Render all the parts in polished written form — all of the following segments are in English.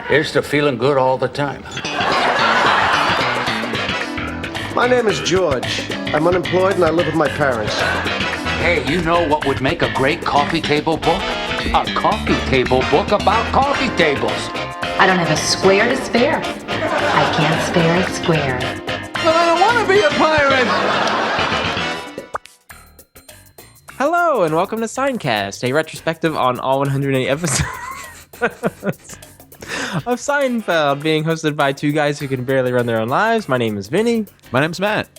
Here's to feeling good all the time. My name is George. I'm unemployed and I live with my parents. Hey, you know what would make a great coffee table book? A coffee table book about coffee tables. I don't have a square to spare. I can't spare a square. But I don't want to be a pirate! Hello, and welcome to Seincast, a retrospective on all 108 episodes of Seinfeld, being hosted by two guys who can barely run their own lives. My name is Vinnie. My name's Matt.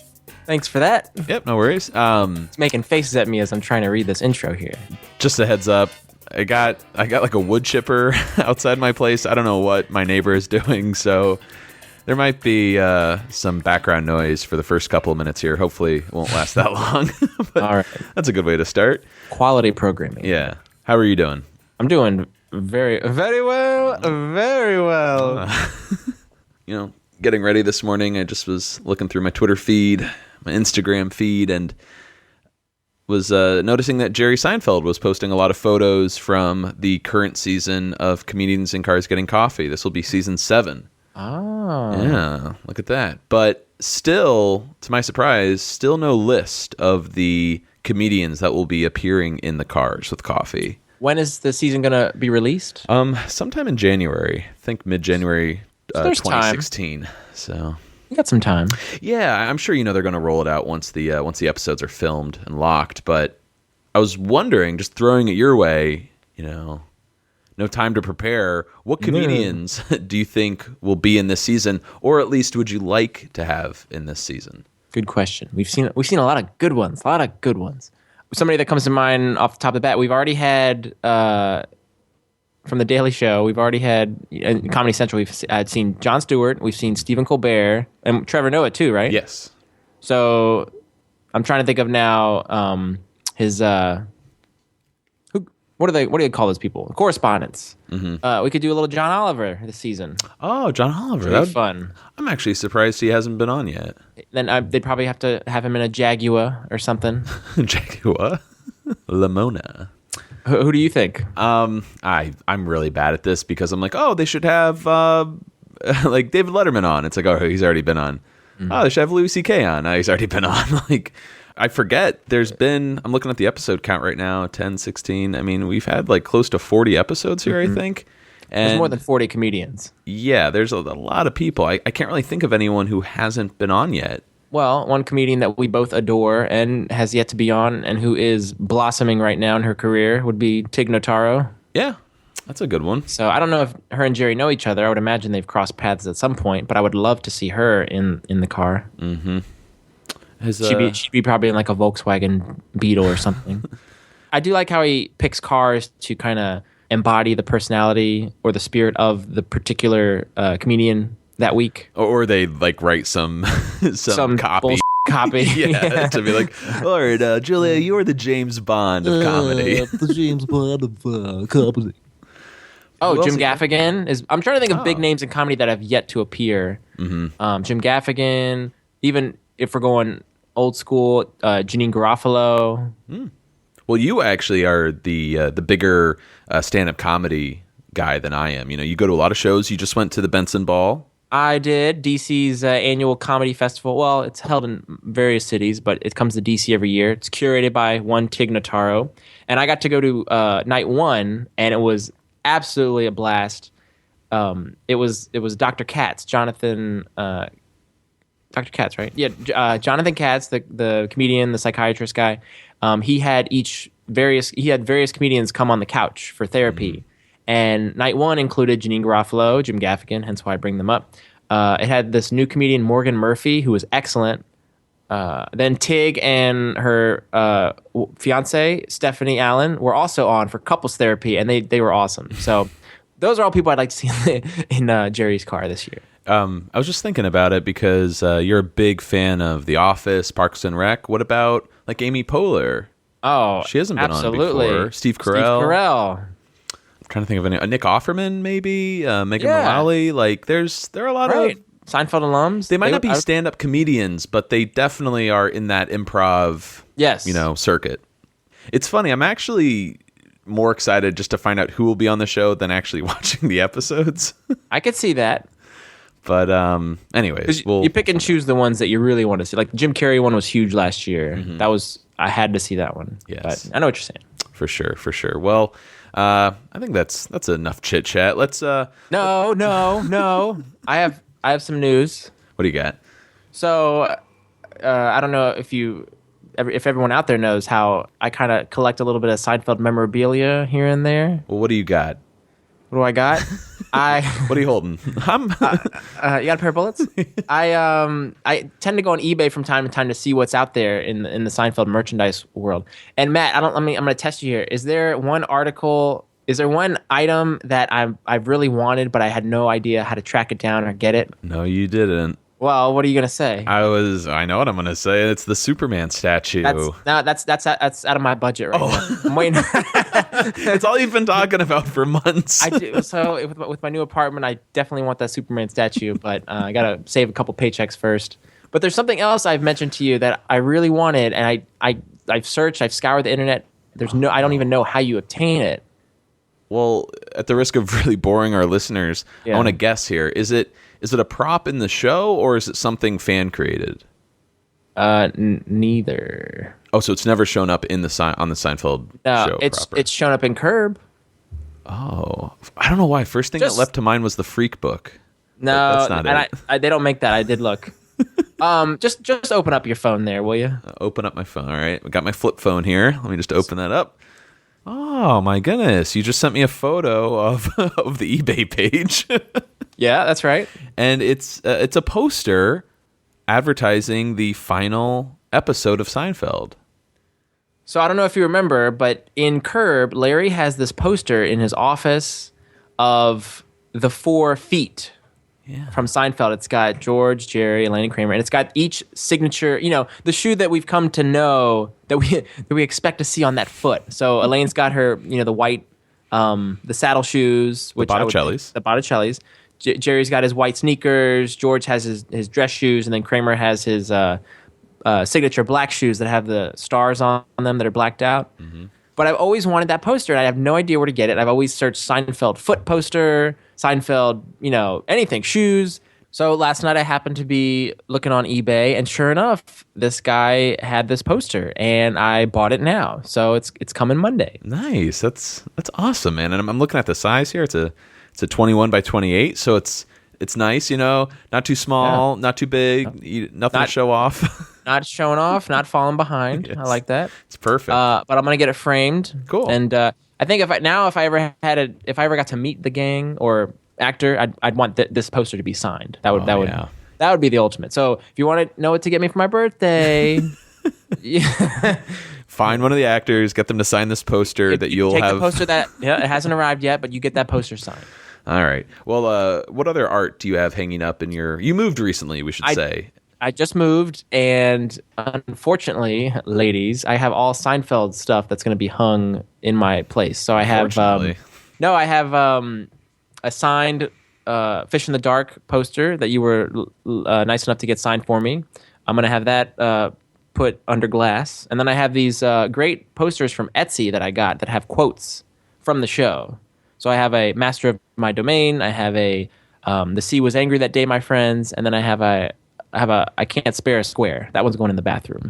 Thanks for that. Yep, no worries. It's making faces at me as I'm trying to read this intro here. Just a heads up, I got like a wood chipper outside my place. I don't know what my neighbor is doing, so there might be some background noise for the first couple of minutes here. Hopefully it won't last that long. But all right. That's a good way to start. Quality programming. Yeah. How are you doing? I'm doing very well. Getting ready this morning, I just was looking through my Twitter feed, my Instagram feed, and was noticing that Jerry Seinfeld was posting a lot of photos from the current season of Comedians in Cars Getting Coffee. This will be season 7. Oh. Yeah, look at that. But still, to my surprise, still no list of the comedians that will be appearing in the Cars with Coffee. When is the season going to be released? Sometime in January. I think mid-January 2016. Time. So you got some time. Yeah, I'm sure they're going to roll it out once the episodes are filmed and locked. But I was wondering, just throwing it your way, no time to prepare. What comedians do you think will be in this season, or at least would you like to have in this season? Good question. We've seen a lot of good ones. Somebody that comes to mind off the top of the bat, we've already had from The Daily Show. We've already had in Comedy Central. We've seen Jon Stewart. We've seen Stephen Colbert and Trevor Noah too, right? Yes. So I'm trying to think of now his what do they call those people? Correspondents. Mm-hmm. We could do a little John Oliver this season. Oh, John Oliver. That'd be fun. I'm actually surprised he hasn't been on yet. Then they'd probably have to have him in a Jaguar or something. Jaguar? Lamona. Who do you think? I'm really bad at this because I'm like, oh, they should have like David Letterman on. It's like, oh, he's already been on. Mm-hmm. Oh, they should have Louis C.K. on. Oh, he's already been on. Like, I forget. I'm looking at the episode count right now, 10, 16. I mean, we've had like close to 40 episodes here, I think. And there's more than 40 comedians. Yeah, there's a lot of people. I can't really think of anyone who hasn't been on yet. Well, one comedian that we both adore and has yet to be on and who is blossoming right now in her career would be Tig Notaro. Yeah, that's a good one. So I don't know if her and Jerry know each other. I would imagine they've crossed paths at some point, but I would love to see her in the car. Mm-hmm. She'd be probably in like a Volkswagen Beetle or something. I do like how he picks cars to kind of embody the personality or the spirit of the particular comedian that week. Or they like write some copy. Copy. Yeah, to be like, all right, Julia, you're the James Bond of comedy. The James Bond of comedy. Oh, Jim Gaffigan is. I'm trying to think of big names in comedy that have yet to appear. Mm-hmm. Jim Gaffigan. Even if we're going old school, Janine Garofalo. Well, you actually are the bigger stand-up comedy guy than I am. You go to a lot of shows. You just went to the Benson Ball. I did. DC's annual comedy festival. Well, it's held in various cities, but it comes to DC every year. It's curated by one Tig Notaro. And I got to go to night one, and it was absolutely a blast. It was Dr. Katz, Jonathan... Dr. Katz, right? Yeah, Jonathan Katz, the comedian, the psychiatrist guy. He had various comedians come on the couch for therapy. Mm-hmm. And night one included Janine Garofalo, Jim Gaffigan, hence why I bring them up. It had this new comedian, Morgan Murphy, who was excellent. Then Tig and her fiance, Stephanie Allen, were also on for couples therapy, and they were awesome. So those are all people I'd like to see in Jerry's car this year. I was just thinking about it because you're a big fan of The Office, Parks and Rec. What about like Amy Poehler? Oh, she hasn't been absolutely. on before. Steve Carell. I'm trying to think of any. Nick Offerman, maybe. Megan Mullally. Like, there are a lot of Seinfeld alums. They might not be stand-up comedians, but they definitely are in that improv, circuit. It's funny. I'm actually more excited just to find out who will be on the show than actually watching the episodes. I could see that. But anyways, you pick and choose the ones that you really want to see. Like the Jim Carrey one was huge last year. I had to see that one. Yes. But I know what you're saying. For sure. Well, I think that's enough chit chat. Let's No. I have some news. What do you got? So I don't know if everyone out there knows how I kind of collect a little bit of Seinfeld memorabilia here and there. Well, what do you got? What do I got? What are you holding? You got a pair of bullets? I tend to go on eBay from time to time to see what's out there in the Seinfeld merchandise world. And Matt, I'm going to test you here. Is there one item that I've really wanted, but I had no idea how to track it down or get it? No, you didn't. Well, what are you gonna say? I know what I'm gonna say. It's the Superman statue. That's out of my budget right now. I'm waiting. It's all you've been talking about for months. I do. So with my new apartment, I definitely want that Superman statue, but I gotta save a couple paychecks first. But there's something else I've mentioned to you that I really wanted, and I've searched, I've scoured the internet. I don't even know how you obtain it. Well, at the risk of really boring our listeners, I want to guess here. Is it a prop in the show, or is it something fan created? Neither. Oh, so it's never shown up on the Seinfeld show. It's shown up in Curb. Oh, I don't know why. First thing that leapt to mind was the Freak book. No, that's not it. They don't make that. I did look. Just open up your phone there, will you? Open up my phone. All right, I got my flip phone here. Let me just open that up. Oh my goodness! You just sent me a photo of the eBay page. Yeah, that's right. And it's a poster advertising the final episode of Seinfeld. So I don't know if you remember, but in Curb, Larry has this poster in his office of the 4 feet from Seinfeld. It's got George, Jerry, Elaine, and Kramer, and it's got each signature, the shoe that we've come to know that we expect to see on that foot. So Elaine's got her, the white, the saddle shoes, the Botticellis. Jerry's got his white sneakers. George has his dress shoes, and then Kramer has his signature black shoes that have the stars on them that are blacked out. Mm-hmm. But I've always wanted that poster, and I have no idea where to get it. I've always searched Seinfeld foot poster, Seinfeld, anything, shoes. So last night I happened to be looking on eBay, and sure enough, this guy had this poster, and I bought it now. So it's coming Monday. Nice. That's awesome, man. And I'm looking at the size here. It's a 21 by 28, so it's nice, not too small, not too big, nothing to show off. Not showing off, not falling behind. Yes. I like that. It's perfect. But I'm gonna get it framed. Cool. And I think if I ever got to meet the gang or actor, I'd want this poster to be signed. That would be the ultimate. So if you want to know what to get me for my birthday, find one of the actors, get them to sign this poster that you'll take have. The poster that it hasn't arrived yet, but you get that poster signed. All right. Well, what other art do you have hanging up in your? You moved recently, we should say. I just moved, and unfortunately, ladies, I have all Seinfeld stuff that's going to be hung in my place. So I have I have a signed Fish in the Dark poster that you were nice enough to get signed for me. I'm going to have that put under glass, and then I have these great posters from Etsy that I got that have quotes from the show. So I have a Master of My Domain. I have a The Sea Was Angry That Day, My Friends, and then I have a I Can't Spare a Square. That one's going in the bathroom.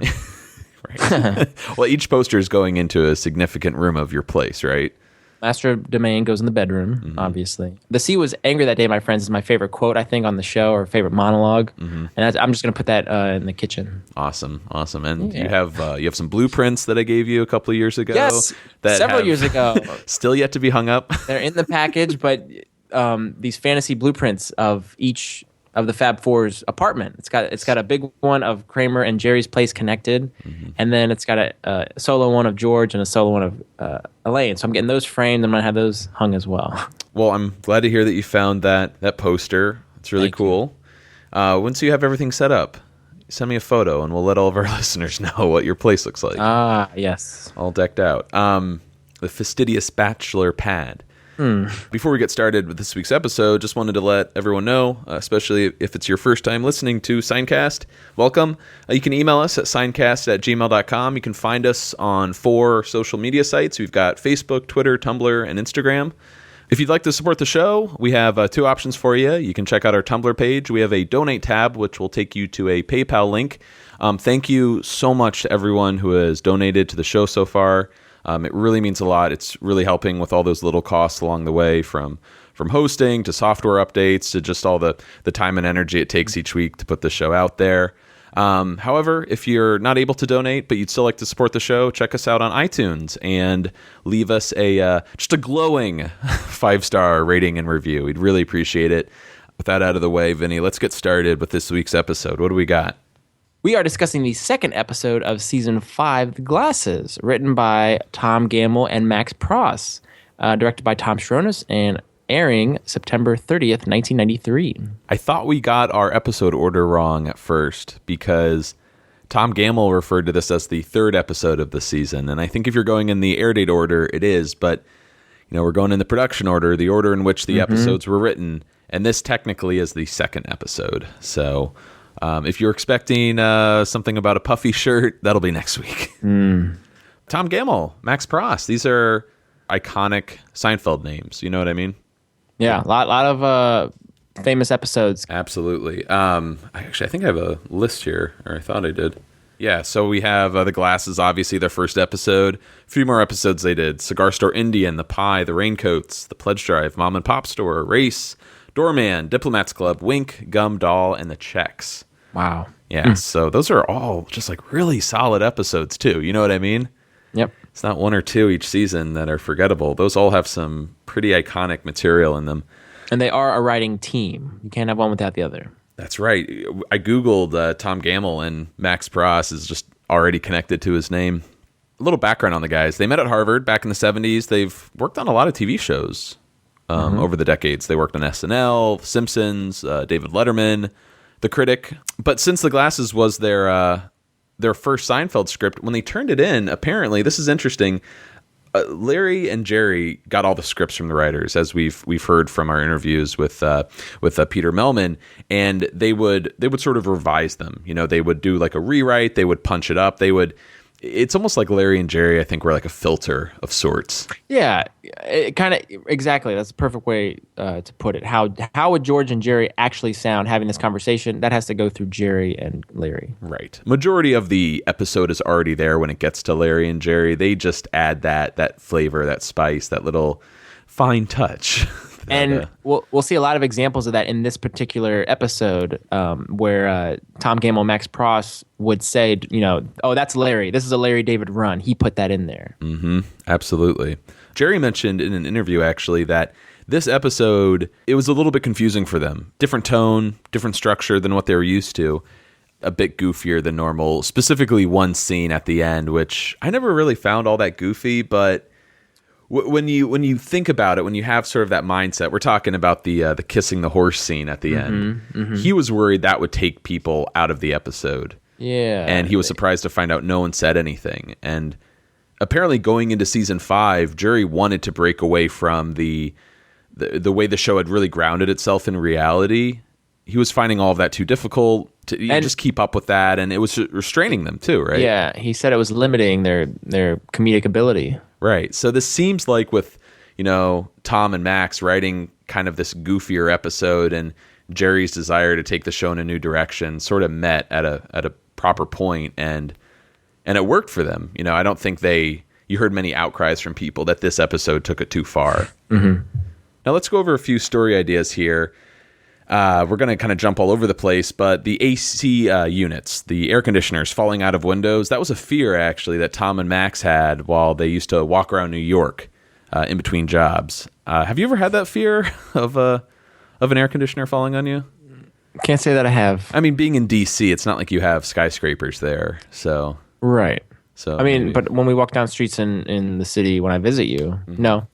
Right. Well, each poster is going into a significant room of your place, right? Master of Domain goes in the bedroom, obviously. The Sea Was Angry That Day, My Friends, is my favorite quote, I think, on the show, or favorite monologue. And I'm just going to put that in the kitchen. Awesome. And you have some blueprints that I gave you a couple of years ago. Yes, several years ago. Still yet to be hung up. They're in the package, but these fantasy blueprints of each of the Fab Four's apartment. It's got a big one of Kramer and Jerry's place connected, and then it's got a solo one of George and a solo one of Elaine. So I'm getting those framed. I'm gonna have those hung as well. Well, I'm glad to hear that you found that poster. It's really cool. Once you have everything set up, send me a photo, and we'll let all of our listeners know what your place looks like. Ah, yes, all decked out. The fastidious bachelor pad. Before we get started with this week's episode, just wanted to let everyone know, especially if it's your first time listening to Seincast, welcome. You can email us at seincast@gmail.com. You can find us on 4 social media sites. We've got Facebook, Twitter, Tumblr, and Instagram. If you'd like to support the show, we have 2 options for you. You can check out our Tumblr page. We have a donate tab, which will take you to a PayPal link. Thank you so much to everyone who has donated to the show so far. It really means a lot. It's really helping with all those little costs along the way, from hosting to software updates to just all the time and energy it takes each week to put the show out there. However, if you're not able to donate, but you'd still like to support the show, check us out on iTunes and leave us just a glowing 5-star rating and review. We'd really appreciate it. With that out of the way, Vinny, let's get started with this week's episode. What do we got? We are discussing the second episode of Season 5, The Glasses, written by Tom Gammill and Max Pross, directed by Tom Schronis, and airing September 30th, 1993. I thought we got our episode order wrong at first because Tom Gammill referred to this as the 3rd episode of the season, and I think if you're going in the air date order, it is, but we're going in the production order, the order in which the episodes were written, and this technically is the 2nd episode, so... if you're expecting something about a puffy shirt, that'll be next week. Tom Gammill, Max Pross. These are iconic Seinfeld names. You know what I mean? Yeah, a lot of famous episodes. Absolutely. I think I have a list here, or I thought I did. Yeah, so we have The Glasses, obviously, their first episode. A few more episodes they did. Cigar Store Indian, The Pie, The Raincoats, The Pledge Drive, Mom and Pop Store, Race, Doorman, Diplomats Club, Wink, Gum Doll, and The Checks. Wow. Yeah, so those are all just like really solid episodes too. You know what I mean? Yep. It's not 1 or 2 each season that are forgettable. Those all have some pretty iconic material in them. And they are a writing team. You can't have one without the other. That's right. I Googled Tom Gammill, and Max Pross is just already connected to his name. A little background on the guys. They met at Harvard back in the 70s. They've worked on a lot of TV shows over the decades. They worked on SNL, Simpsons, David Letterman, The Critic. But since The Glasses was their first Seinfeld script, when they turned it in, apparently, this is interesting, Larry and Jerry got all the scripts from the writers, as we've heard from our interviews with Peter Melman, and they would sort of revise them. They would do like a rewrite, they would punch it up, it's almost like Larry and Jerry, I think, were like a filter of sorts. Yeah, it kind of exactly. That's the perfect way to put it. How would George and Jerry actually sound having this conversation? That has to go through Jerry and Larry. Right. Majority of the episode is already there when it gets to Larry and Jerry. They just add that flavor, that spice, that little fine touch. And we'll see a lot of examples of that in this particular episode, where Tom Gammill Max Pross would say, oh, that's Larry. This is a Larry David run. He put that in there. Mm-hmm. Absolutely. Jerry mentioned in an interview, actually, that this episode, it was a little bit confusing for them. Different tone, different structure than what they were used to. A bit goofier than normal. Specifically one scene at the end, which I never really found all that goofy, but... When you think about it, when you have sort of that mindset, we're talking about the kissing the horse scene at the end. Mm-hmm. He was worried that would take people out of the episode. Yeah. And he was surprised to find out no one said anything. And apparently going into season 5, Jerry wanted to break away from the way the show had really grounded itself in reality. He was finding all of that too difficult to just keep up with that, and it was restraining them too, right? Yeah, he said it was limiting their comedic ability. Right. So this seems like with, Tom and Max writing kind of this goofier episode, and Jerry's desire to take the show in a new direction sort of met at a proper point, and it worked for them. I don't think you heard many outcries from people that this episode took it too far. Mm-hmm. Now let's go over a few story ideas here. We're going to kind of jump all over the place, but the AC units, the air conditioners falling out of windows, that was a fear, actually, that Tom and Max had while they used to walk around New York in between jobs. Have you ever had that fear of an air conditioner falling on you? Can't say that I have. I mean, being in D.C., it's not like you have skyscrapers there, so... Right. So I mean, but when we walk down streets in the city when I visit you, no.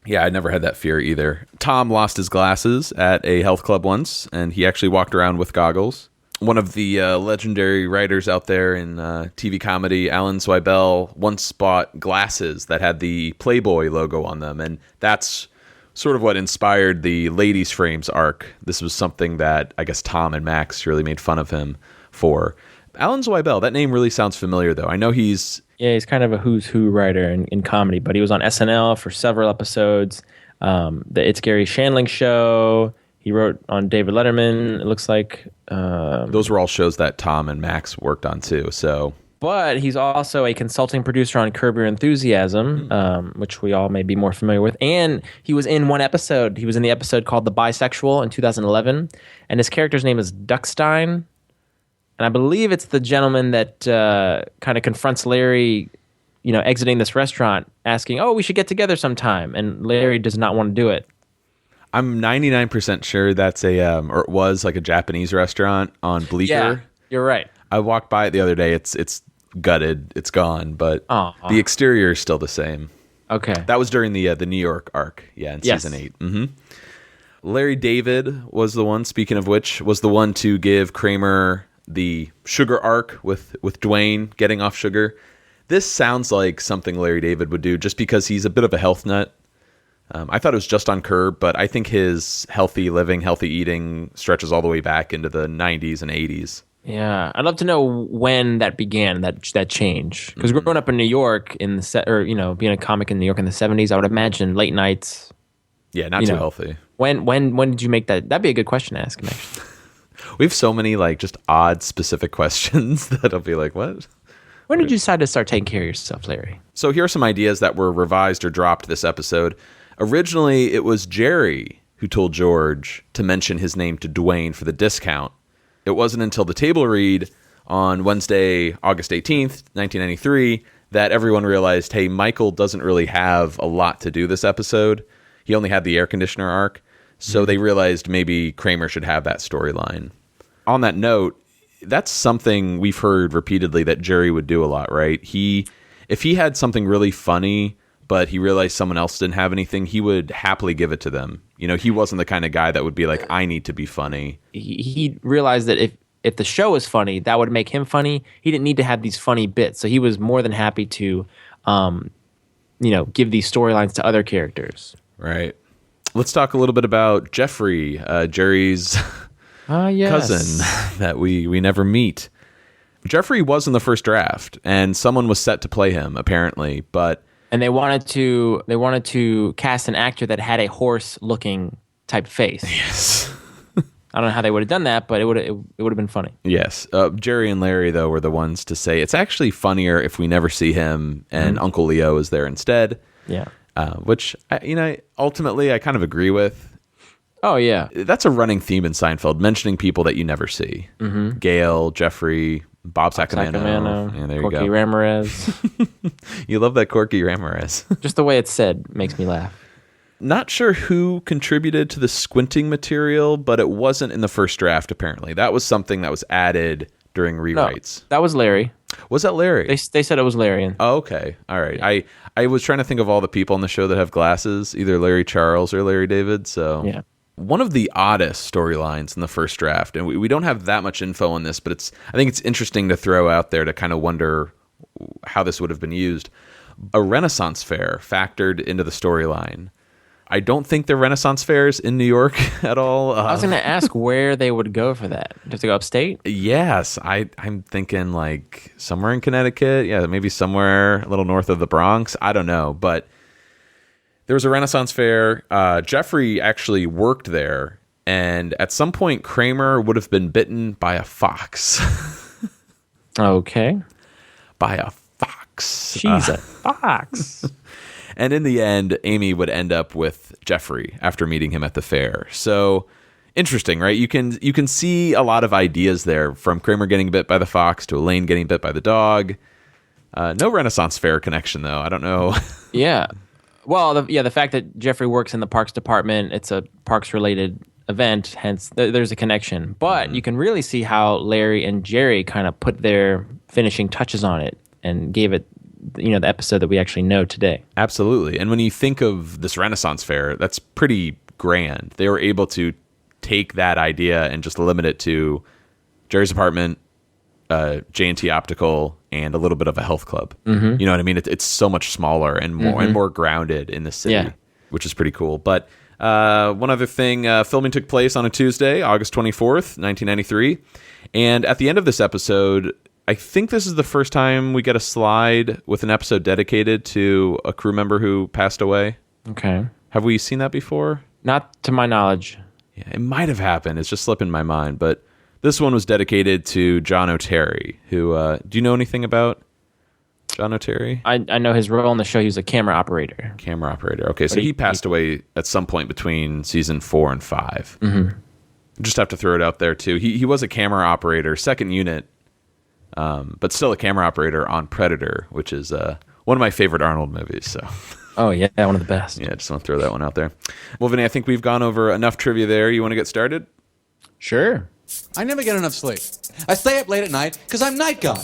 Yeah, I never had that fear either. Tom lost his glasses at a health club once, and he actually walked around with goggles. One of the legendary writers out there in TV comedy, Alan Zweibel, once bought glasses that had the Playboy logo on them, and that's sort of what inspired the Ladies Frames arc. This was something that I guess Tom and Max really made fun of him for. Alan Zweibel, that name really sounds familiar, though. I know he's kind of a who's who writer in comedy, but he was on SNL for several episodes. The It's Gary Shandling Show. He wrote on David Letterman, it looks like. Those were all shows that Tom and Max worked on, too. But he's also a consulting producer on Curb Your Enthusiasm, which we all may be more familiar with. And he was in one episode. He was in the episode called The Bisexual in 2011. And his character's name is Duckstein. And I believe it's the gentleman that kind of confronts Larry, exiting this restaurant, asking, "Oh, we should get together sometime." And Larry does not want to do it. I'm 99% sure that's or it was like a Japanese restaurant on Bleecker. Yeah, you're right. I walked by it the other day. It's gutted. It's gone, but the exterior is still the same. Okay. That was during the New York arc, in season 8. Mm-hmm. Larry David was the one, speaking of which, was the one to give Kramer the sugar arc with Dwayne getting off sugar. This sounds like something Larry David would do just because he's a bit of a health nut. I thought it was just on Curb, but I think his healthy living, healthy eating stretches all the way back into the 90s and 80s. Yeah, I'd love to know when that began, that change. Because growing up in New York being a comic in New York in the 70s, I would imagine late nights. Yeah, not too healthy. When did you make that? That'd be a good question to ask him, actually. We have so many just odd specific questions that I'll be like, what? When did you decide to start taking care of yourself, Larry? So here are some ideas that were revised or dropped this episode. Originally, it was Jerry who told George to mention his name to Dwayne for the discount. It wasn't until the table read on Wednesday, August 18th, 1993, that everyone realized, hey, Michael doesn't really have a lot to do this episode. He only had the air conditioner arc. So they realized maybe Kramer should have that storyline. On that note, that's something we've heard repeatedly that Jerry would do a lot, right? If he had something really funny, but he realized someone else didn't have anything, he would happily give it to them. He wasn't the kind of guy that would be like, I need to be funny. He realized that if the show was funny, that would make him funny. He didn't need to have these funny bits. So he was more than happy to, give these storylines to other characters. Right. Let's talk a little bit about Jeffrey, Jerry's cousin that we never meet. Jeffrey was in the first draft, and someone was set to play him, apparently, and they wanted to cast an actor that had a horse-looking type face. Yes. I don't know how they would have done that, but it would have been funny. Yes. Jerry and Larry, though, were the ones to say it's actually funnier if we never see him and Uncle Leo is there instead. Yeah. Which, ultimately I kind of agree with. Oh, yeah. That's a running theme in Seinfeld, mentioning people that you never see. Mm-hmm. Gail, Jeffrey, Bob Sacamano. Yeah, there Corky you go. Ramirez. You love that Corky Ramirez. Just the way it's said makes me laugh. Not sure who contributed to the squinting material, but it wasn't in the first draft, apparently. That was something that was added during rewrites. No, that was Larry. Was that Larry? They said it was Larry. Oh, okay. All right. Yeah. I was trying to think of all the people on the show that have glasses, either Larry Charles or Larry David. So yeah. One of the oddest storylines in the first draft, and we don't have that much info on this, but I think it's interesting to throw out there to kind of wonder how this would have been used. A Renaissance fair factored into the storyline. I don't think there are Renaissance fairs in New York at all. I was going to ask where they would go for that. Do you have to go upstate? Yes. I'm thinking like somewhere in Connecticut. Yeah, maybe somewhere a little north of the Bronx. I don't know. But there was a Renaissance fair. Jeffrey actually worked there. And at some point, Kramer would have been bitten by a fox. Okay. By a fox. She's a fox. And in the end, Amy would end up with Jeffrey after meeting him at the fair. So interesting, right? You can see a lot of ideas there, from Kramer getting bit by the fox to Elaine getting bit by the dog. No Renaissance fair connection, though. I don't know. Yeah. Well, the fact that Jeffrey works in the parks department, it's a parks-related event, hence there's a connection. But you can really see how Larry and Jerry kind of put their finishing touches on it and gave it the episode that we actually know today. Absolutely. And when you think of this Renaissance fair, that's pretty grand. They were able to take that idea and just limit it to Jerry's apartment, J&T Optical, and a little bit of a health club. Mm-hmm. You know what I mean? It's so much smaller and more and more grounded in the city, which is pretty cool. But One other thing, filming took place on a Tuesday, August 24th, 1993. And at the end of this episode, I think this is the first time we get a slide with an episode dedicated to a crew member who passed away. Okay. Have we seen that before? Not to my knowledge. Yeah, it might have happened. It's just slipping my mind. But this one was dedicated to John O'Terry, who, do you know anything about John O'Terry? I know his role on the show. He was a camera operator. Camera operator. Okay, so he passed away at some point between season 4 and 5. Mm-hmm. Just have to throw it out there, too. He was a camera operator, second unit, but still a camera operator on Predator, which is one of my favorite Arnold movies. So, oh, yeah, one of the best. Yeah, just want to throw that one out there. Well, Vinny, I think we've gone over enough trivia there. You want to get started? Sure. I never get enough sleep. I stay up late at night because I'm night guy.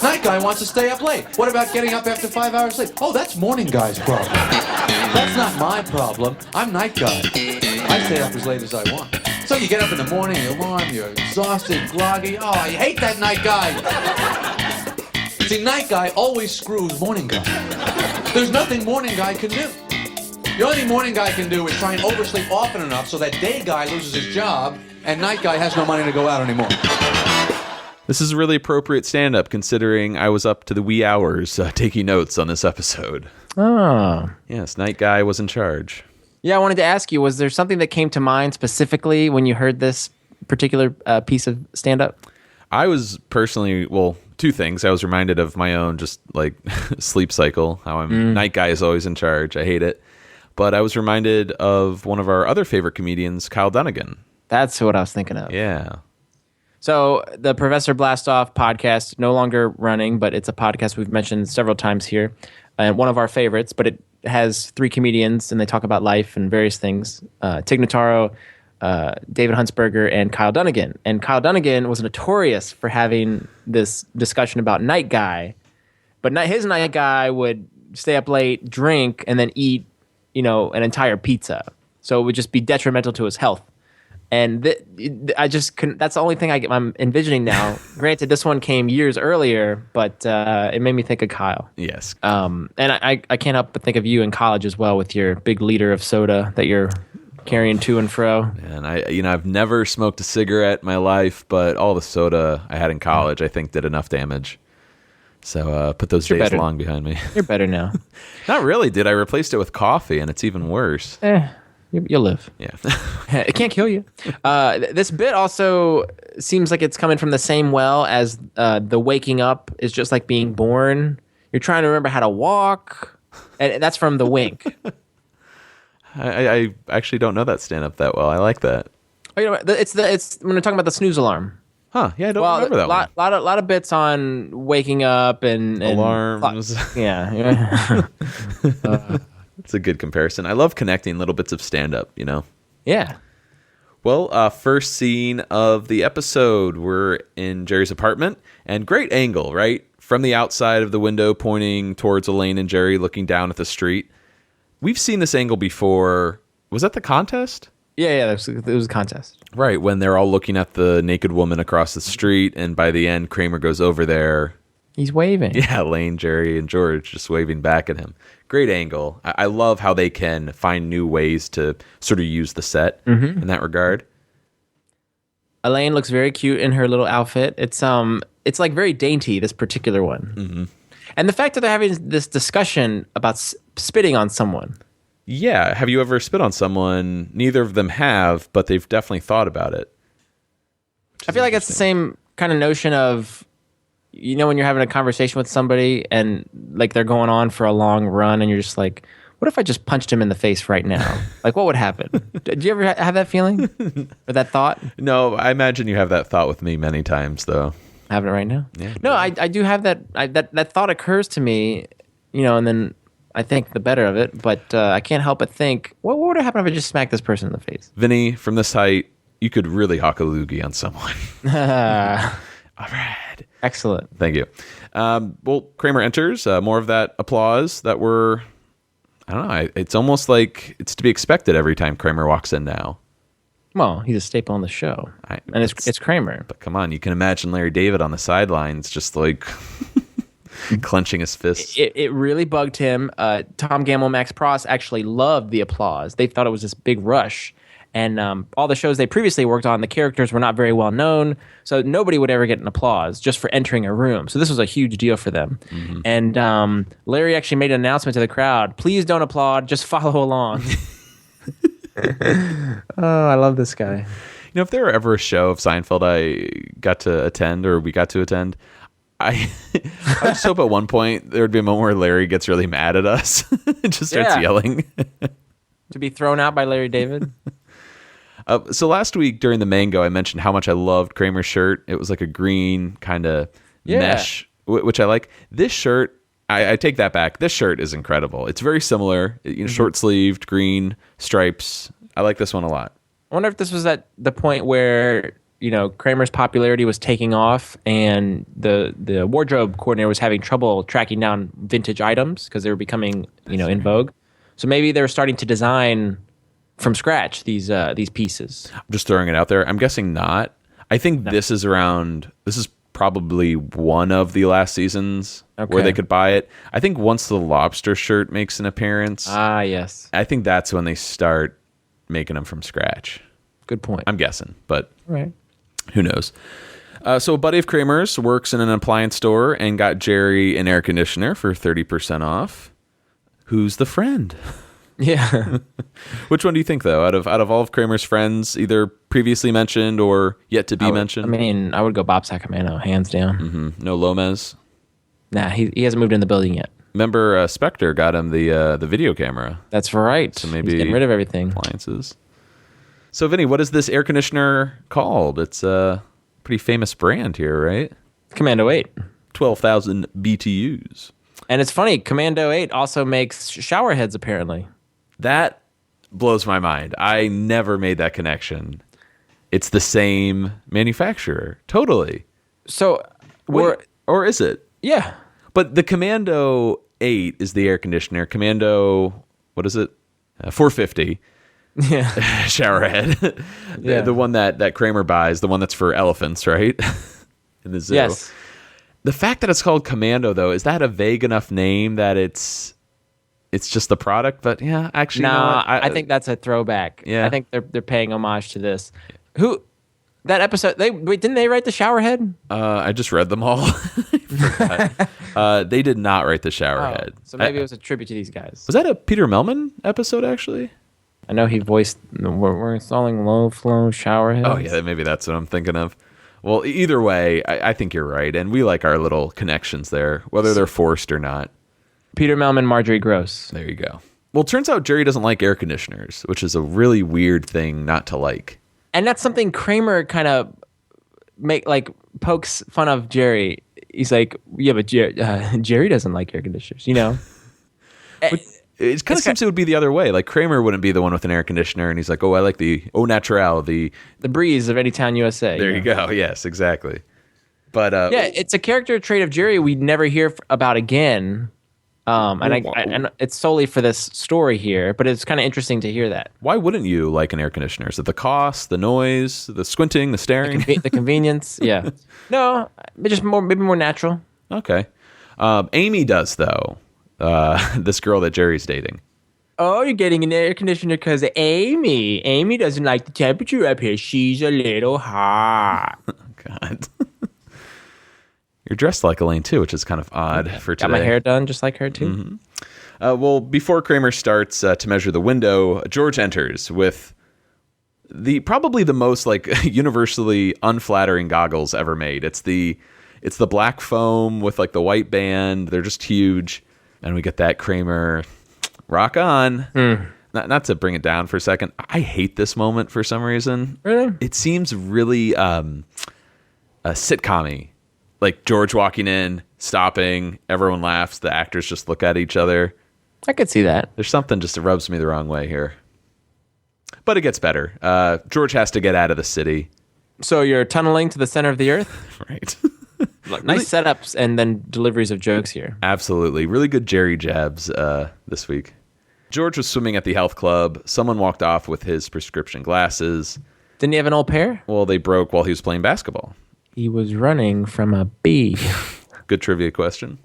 Night guy wants to stay up late. What about getting up after 5 hours sleep? Oh, that's morning guy's problem. That's not my problem. I'm night guy. I stay up as late as I want. So you get up in the morning, you're alarmed, you're exhausted, groggy. Oh, I hate that night guy. See, night guy always screws morning guy. There's nothing morning guy can do. The only thing morning guy can do is try and oversleep often enough so that day guy loses his job and night guy has no money to go out anymore. This is a really appropriate stand-up, considering I was up to the wee hours taking notes on this episode. Oh. Yes, Night Guy was in charge. Yeah, I wanted to ask you, was there something that came to mind specifically when you heard this particular piece of stand-up? I was personally, well, two things. I was reminded of my own just, like, sleep cycle, how Night Guy is always in charge. I hate it. But I was reminded of one of our other favorite comedians, Kyle Dunnigan. That's what I was thinking of. Yeah. So the Professor Blastoff podcast, no longer running, but it's a podcast we've mentioned several times here, and one of our favorites, but it has 3 comedians, and they talk about life and various things. Tig Notaro, David Huntsberger, and Kyle Dunnigan. And Kyle Dunnigan was notorious for having this discussion about Night Guy, but his Night Guy would stay up late, drink, and then eat, an entire pizza. So it would just be detrimental to his health. And I just couldn't. That's the only thing I'm envisioning now. Granted, this one came years earlier, but it made me think of Kyle. Yes. And I can't help but think of you in college as well with your big liter of soda that you're carrying to and fro. And I've never smoked a cigarette in my life, but all the soda I had in college, I think, did enough damage. So put those days long behind me. You're better now. Not really. I replaced it with coffee, and it's even worse. You'll live. Yeah. It can't kill you. This bit also seems like it's coming from the same well as the waking up is just like being born. You're trying to remember how to walk. And that's from The Wink. I actually don't know that stand-up that well. I like that. Oh, it's when they're talking about the snooze alarm. Huh. Yeah, I don't remember that one. Lot of bits on waking up and alarms. Yeah. It's a good comparison. I love connecting little bits of stand-up, Yeah. Well, first scene of the episode, we're in Jerry's apartment, and great angle, right? From the outside of the window pointing towards Elaine and Jerry looking down at the street. We've seen this angle before. Was that the contest? Yeah, it was a contest. Right, when they're all looking at the naked woman across the street, and by the end, Kramer goes over there. He's waving. Yeah, Elaine, Jerry, and George just waving back at him. Great angle. I love how they can find new ways to sort of use the set in that regard. Elaine looks very cute in her little outfit. It's like very dainty, this particular one. Mm-hmm. And the fact that they're having this discussion about spitting on someone. Yeah. Have you ever spit on someone? Neither of them have, but they've definitely thought about it. I feel like it's the same kind of notion of, when you're having a conversation with somebody and like they're going on for a long run and you're just like, what if I just punched him in the face right now? Like, what would happen? Do you ever have that feeling or that thought? No, I imagine you have that thought with me many times, though. Having it right now? Yeah. No, I do have that. That thought occurs to me, and then I think the better of it. But I can't help but think, what would happen if I just smacked this person in the face? Vinny, from this height, you could really hawk a loogie on someone. All right. Excellent. Thank you. Well, Kramer enters. More of that applause that I don't know. It's almost like it's to be expected every time Kramer walks in now. Well, he's a staple on the show. And it's Kramer. But come on, you can imagine Larry David on the sidelines just like clenching his fists. It really bugged him. Tom Gammill Max Pross actually loved the applause. They thought it was this big rush. And all the shows they previously worked on, the characters were not very well known, so nobody would ever get an applause just for entering a room. So this was a huge deal for them. Mm-hmm. And Larry actually made an announcement to the crowd, please don't applaud, just follow along. Oh, I love this guy. You know, if there were ever a show of Seinfeld I got to attend, or we got to attend, I just hope at one point there would be a moment where Larry gets really mad at us and just starts yelling. To be thrown out by Larry David? So last week during the Mango, I mentioned how much I loved Kramer's shirt. It was like a green kind of mesh, which I like. This shirt, I take that back. This shirt is incredible. It's very similar, short-sleeved, green stripes. I like this one a lot. I wonder if this was at the point where, Kramer's popularity was taking off and the wardrobe coordinator was having trouble tracking down vintage items because they were becoming, in vogue. So maybe they were starting to design from scratch these pieces. I'm just throwing it out there. I'm guessing not. I think this is probably one of the last seasons where they could buy it. I think once the lobster shirt makes an appearance, yes, I think that's when they start making them from scratch. Good point. I'm guessing, but right. Who knows? So a buddy of Kramer's works in an appliance store and got Jerry an air conditioner for 30% off. Who's the friend? Yeah. Which one do you think, though, out of all of Kramer's friends, either previously mentioned or yet to be mentioned? I would go Bob Sacramento, hands down. Mm-hmm. No Lomez? Nah, he hasn't moved in the building yet. Remember, Spectre got him the video camera. That's right. So maybe he's getting rid of everything. Appliances. So, Vinny, what is this air conditioner called? It's a pretty famous brand here, right? Commando 8. 12,000 BTUs. And it's funny, Commando 8 also makes shower heads, apparently. That blows my mind. I never made that connection. It's the same manufacturer. Totally. So, or is it? Yeah. But the Commando 8 is the air conditioner. Commando, what is it? 450. Yeah. Shower head. Yeah. The one that Kramer buys, the one that's for elephants, right? In the zoo. Yes. The fact that it's called Commando, though, is that a vague enough name that it's just the product? But yeah, actually, no, you know what? I think that's a throwback. Yeah. I think they're paying homage to this. That episode? Didn't they write the shower head? I just read them all. They did not write the shower head. So maybe it was a tribute to these guys. Was that a Peter Melman episode, actually? I know he voiced, we're installing low-flow shower heads. Oh, yeah, maybe that's what I'm thinking of. Well, either way, I think you're right, and we like our little connections there, whether they're forced or not. Peter Melman, Marjorie Gross. There you go. Well, it turns out Jerry doesn't like air conditioners, which is a really weird thing not to like. And that's something Kramer kind of pokes fun of Jerry. He's like, yeah, but Jerry doesn't like air conditioners, It kind of seems it would be the other way. Like Kramer wouldn't be the one with an air conditioner, and he's like, "Oh, I like the Au Naturel, the breeze of Anytown, USA." There you go. Yes, exactly. But yeah, it's a character trait of Jerry we'd never hear about again. And it's solely for this story here, but it's kind of interesting to hear that. Why wouldn't you like an air conditioner? Is it the cost, the noise, the squinting, the staring, the convenience? Yeah. No, just maybe more natural. Okay. Amy does though. This girl that Jerry's dating. Oh, you're getting an air conditioner because of Amy. Amy doesn't like the temperature up here. She's a little hot. Oh, God. You're dressed like Elaine, too, which is kind of odd for today. Got my hair done just like her, too. Mm-hmm. Well, before Kramer starts to measure the window, George enters with probably the most universally unflattering goggles ever made. It's the black foam with the white band. They're just huge. And we get that Kramer rock on. Not to bring it down for a second. I hate this moment for some reason. Really? It seems really sitcom-y. Like George walking in, stopping, everyone laughs, the actors just look at each other. I could see that. There's something just that rubs me the wrong way here. But it gets better. George has to get out of the city. So you're tunneling to the center of the earth? Right. Nice setups and then deliveries of jokes here. Absolutely. Really good Jerry jabs this week. George was swimming at the health club. Someone walked off with his prescription glasses. Didn't he have an old pair? Well, they broke while he was playing basketball. He was running from a bee. Good trivia question.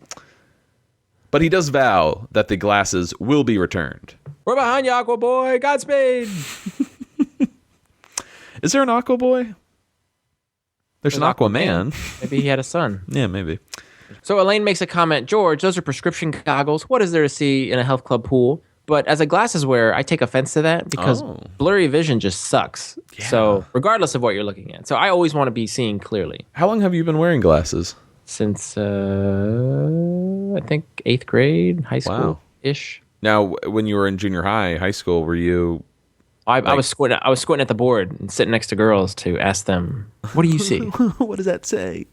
But he does vow that the glasses will be returned. We're behind you, Aqua Boy. Godspeed. Is there an Aqua Boy? There's an Aquaman. Maybe he had a son. Yeah, maybe. So Elaine makes a comment, George, those are prescription goggles. What is there to see in a health club pool? But as a glasses wearer, I take offense to that because blurry vision just sucks. Yeah. So regardless of what you're looking at. So I always want to be seeing clearly. How long have you been wearing glasses? Since, I think, 8th grade, high school-ish. Now, when you were in junior high school, were you... I was squinting at the board and sitting next to girls to ask them, what do you see? What does that say?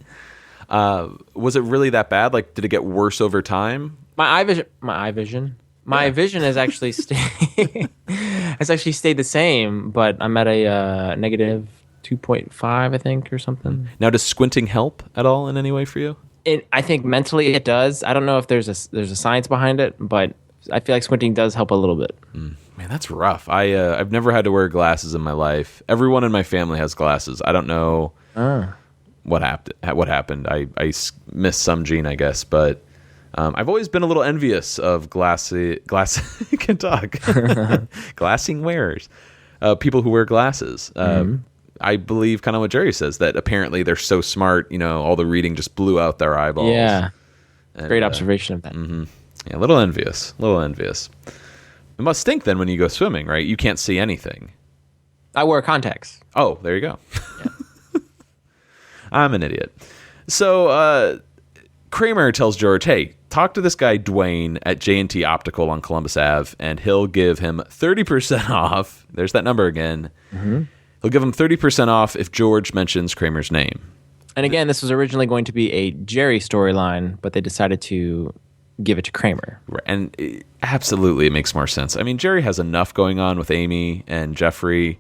Was it really that bad? Like, did it get worse over time? My vision has actually stayed the same, but I'm at a negative 2.5, I think, or something. Now, does squinting help at all in any way for you? I think mentally it does. I don't know if there's a science behind it, but I feel like squinting does help a little bit. Man, that's rough. I've never had to wear glasses in my life. Everyone in my family has glasses. I don't know what happened. I missed some gene, I guess, but I've always been a little envious of glassing wearers, people who wear glasses. I believe kind of what Jerry says, that apparently they're so smart, all the reading just blew out their eyeballs. Yeah. Great observation of that. Yeah, a little envious. It must stink then when you go swimming, right? You can't see anything. I wear contacts. Oh, there you go. Yeah. I'm an idiot. So Kramer tells George, hey, talk to this guy Dwayne at J&T Optical on Columbus Ave, and he'll give him 30% off. There's that number again. He'll give him 30% off if George mentions Kramer's name. And again, this was originally going to be a Jerry storyline, but they decided to give it to Kramer. And absolutely, it makes more sense. I mean, Jerry has enough going on with Amy and Jeffrey.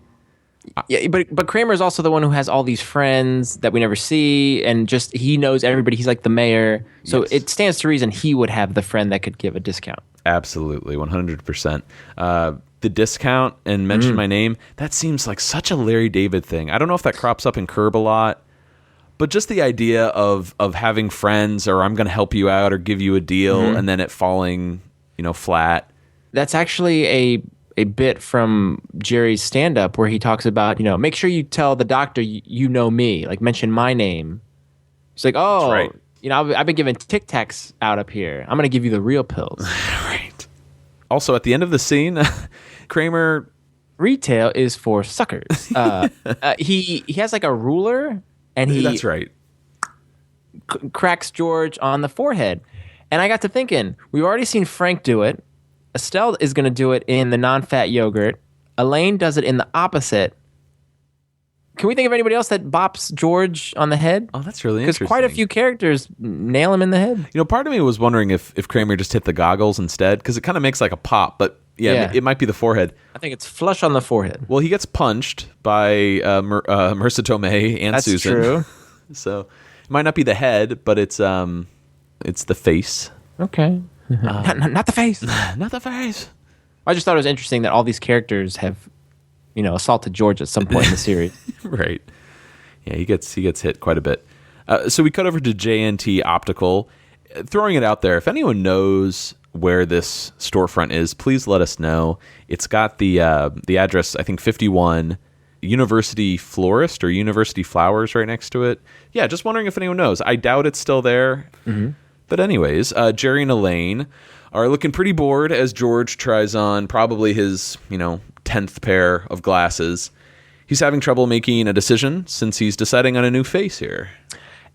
Yeah, but Kramer is also the one who has all these friends that we never see, and just he knows everybody. He's like the mayor, so it stands to reason he would have the friend that could give a discount. Absolutely, 100%. The discount and mention my name, that seems like such a Larry David thing. I don't know if that crops up in Curb a lot, but just the idea of having friends, or I'm going to help you out or give you a deal, and then it falling, flat. That's actually a bit from Jerry's stand-up where he talks about, make sure you tell the doctor you know me, like mention my name. It's like, oh, right. I've been giving Tic Tacs out up here. I'm going to give you the real pills. Right. Also, at the end of the scene, Kramer... Retail is for suckers. He has like a ruler, and he... That's right. Cracks George on the forehead. And I got to thinking, we've already seen Frank do it. Estelle is going to do it in the non-fat yogurt. Elaine does it in the opposite. Can we think of anybody else that bops George on the head? Oh, that's really interesting. Because quite a few characters nail him in the head. Part of me was wondering if Kramer just hit the goggles instead, because it kind of makes like a pop, but yeah, it might be the forehead. I think it's flush on the forehead. Well, he gets punched by Marissa Tomei and Susan. That's true. So it might not be the head, but it's the face. Okay. Not the face. Not the face. I just thought it was interesting that all these characters have, assaulted George at some point in the series. Right. Yeah, he gets hit quite a bit. So we cut over to J&T Optical. Throwing it out there, if anyone knows where this storefront is, please let us know. It's got the address, I think 51 University Florist or University Flowers right next to it. Yeah, just wondering if anyone knows. I doubt it's still there. But anyways, Jerry and Elaine are looking pretty bored as George tries on probably his, 10th pair of glasses. He's having trouble making a decision since he's deciding on a new face here.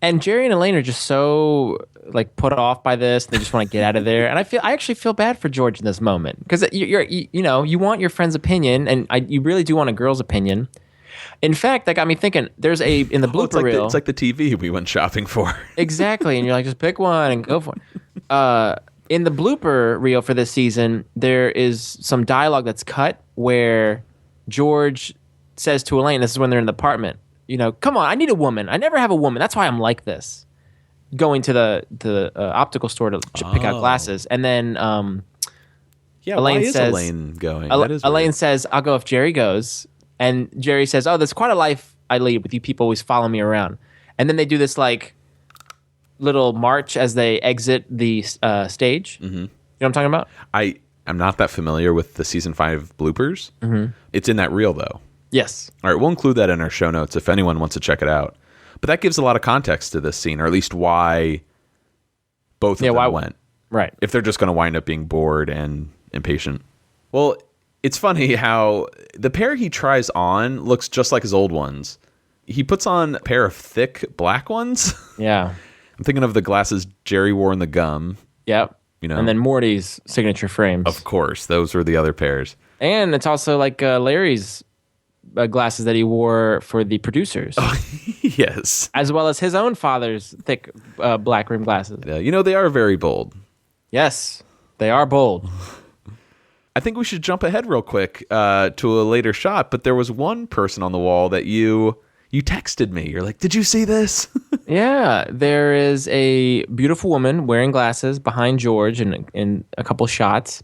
And Jerry and Elaine are just so put off by this. They just want to get out of there. And I actually feel bad for George in this moment because you want your friend's opinion, and you really do want a girl's opinion. In fact, that got me thinking. There's in the blooper reel. It's like the TV we went shopping for. Exactly, and you're like, just pick one and go for it. In the blooper reel for this season, there is some dialogue that's cut where George says to Elaine, this is when they're in the apartment, come on, I need a woman. I never have a woman. That's why I'm like this. Going to the optical store to pick out glasses. And then Elaine says, Elaine going? Elaine says, I'll go if Jerry goes. And Jerry says, oh, there's quite a life I lead with you people always follow me around. And then they do this little march as they exit the stage. Mm-hmm. You know what I'm talking about? I'm not that familiar with the season 5 bloopers. Mm-hmm. It's in that reel, though. Yes. All right, we'll include that in our show notes if anyone wants to check it out. But that gives a lot of context to this scene, or at least why both of them went. Right. If they're just going to wind up being bored and impatient. Well, it's funny how the pair he tries on looks just like his old ones. He puts on a pair of thick black ones. Yeah. I'm thinking of the glasses Jerry wore in The Gum. Yep. You know, and then Morty's signature frames. Of course, those were the other pairs. And it's also like Larry's glasses that he wore for the producers. Oh, yes. As well as his own father's thick black rim glasses. You know, they are very bold. Yes, they are bold. I think we should jump ahead real quick to a later shot, but there was one person on the wall that you texted me. You're like, did you see this? Yeah, there is a beautiful woman wearing glasses behind George in a couple shots,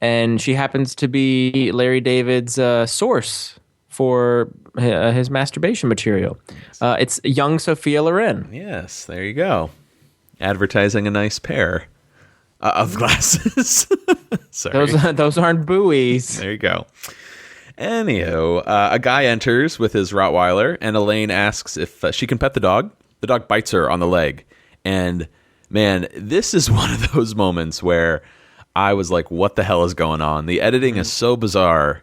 and she happens to be Larry David's source for his masturbation material. It's young Sophia Loren. Yes, there you go. Advertising a nice pair of glasses. Sorry. Those aren't buoys. There you go. Anywho, a guy enters with his Rottweiler, and Elaine asks if she can pet the dog. The dog bites her on the leg. And, man, this is one of those moments where I was like, what the hell is going on? The editing is so bizarre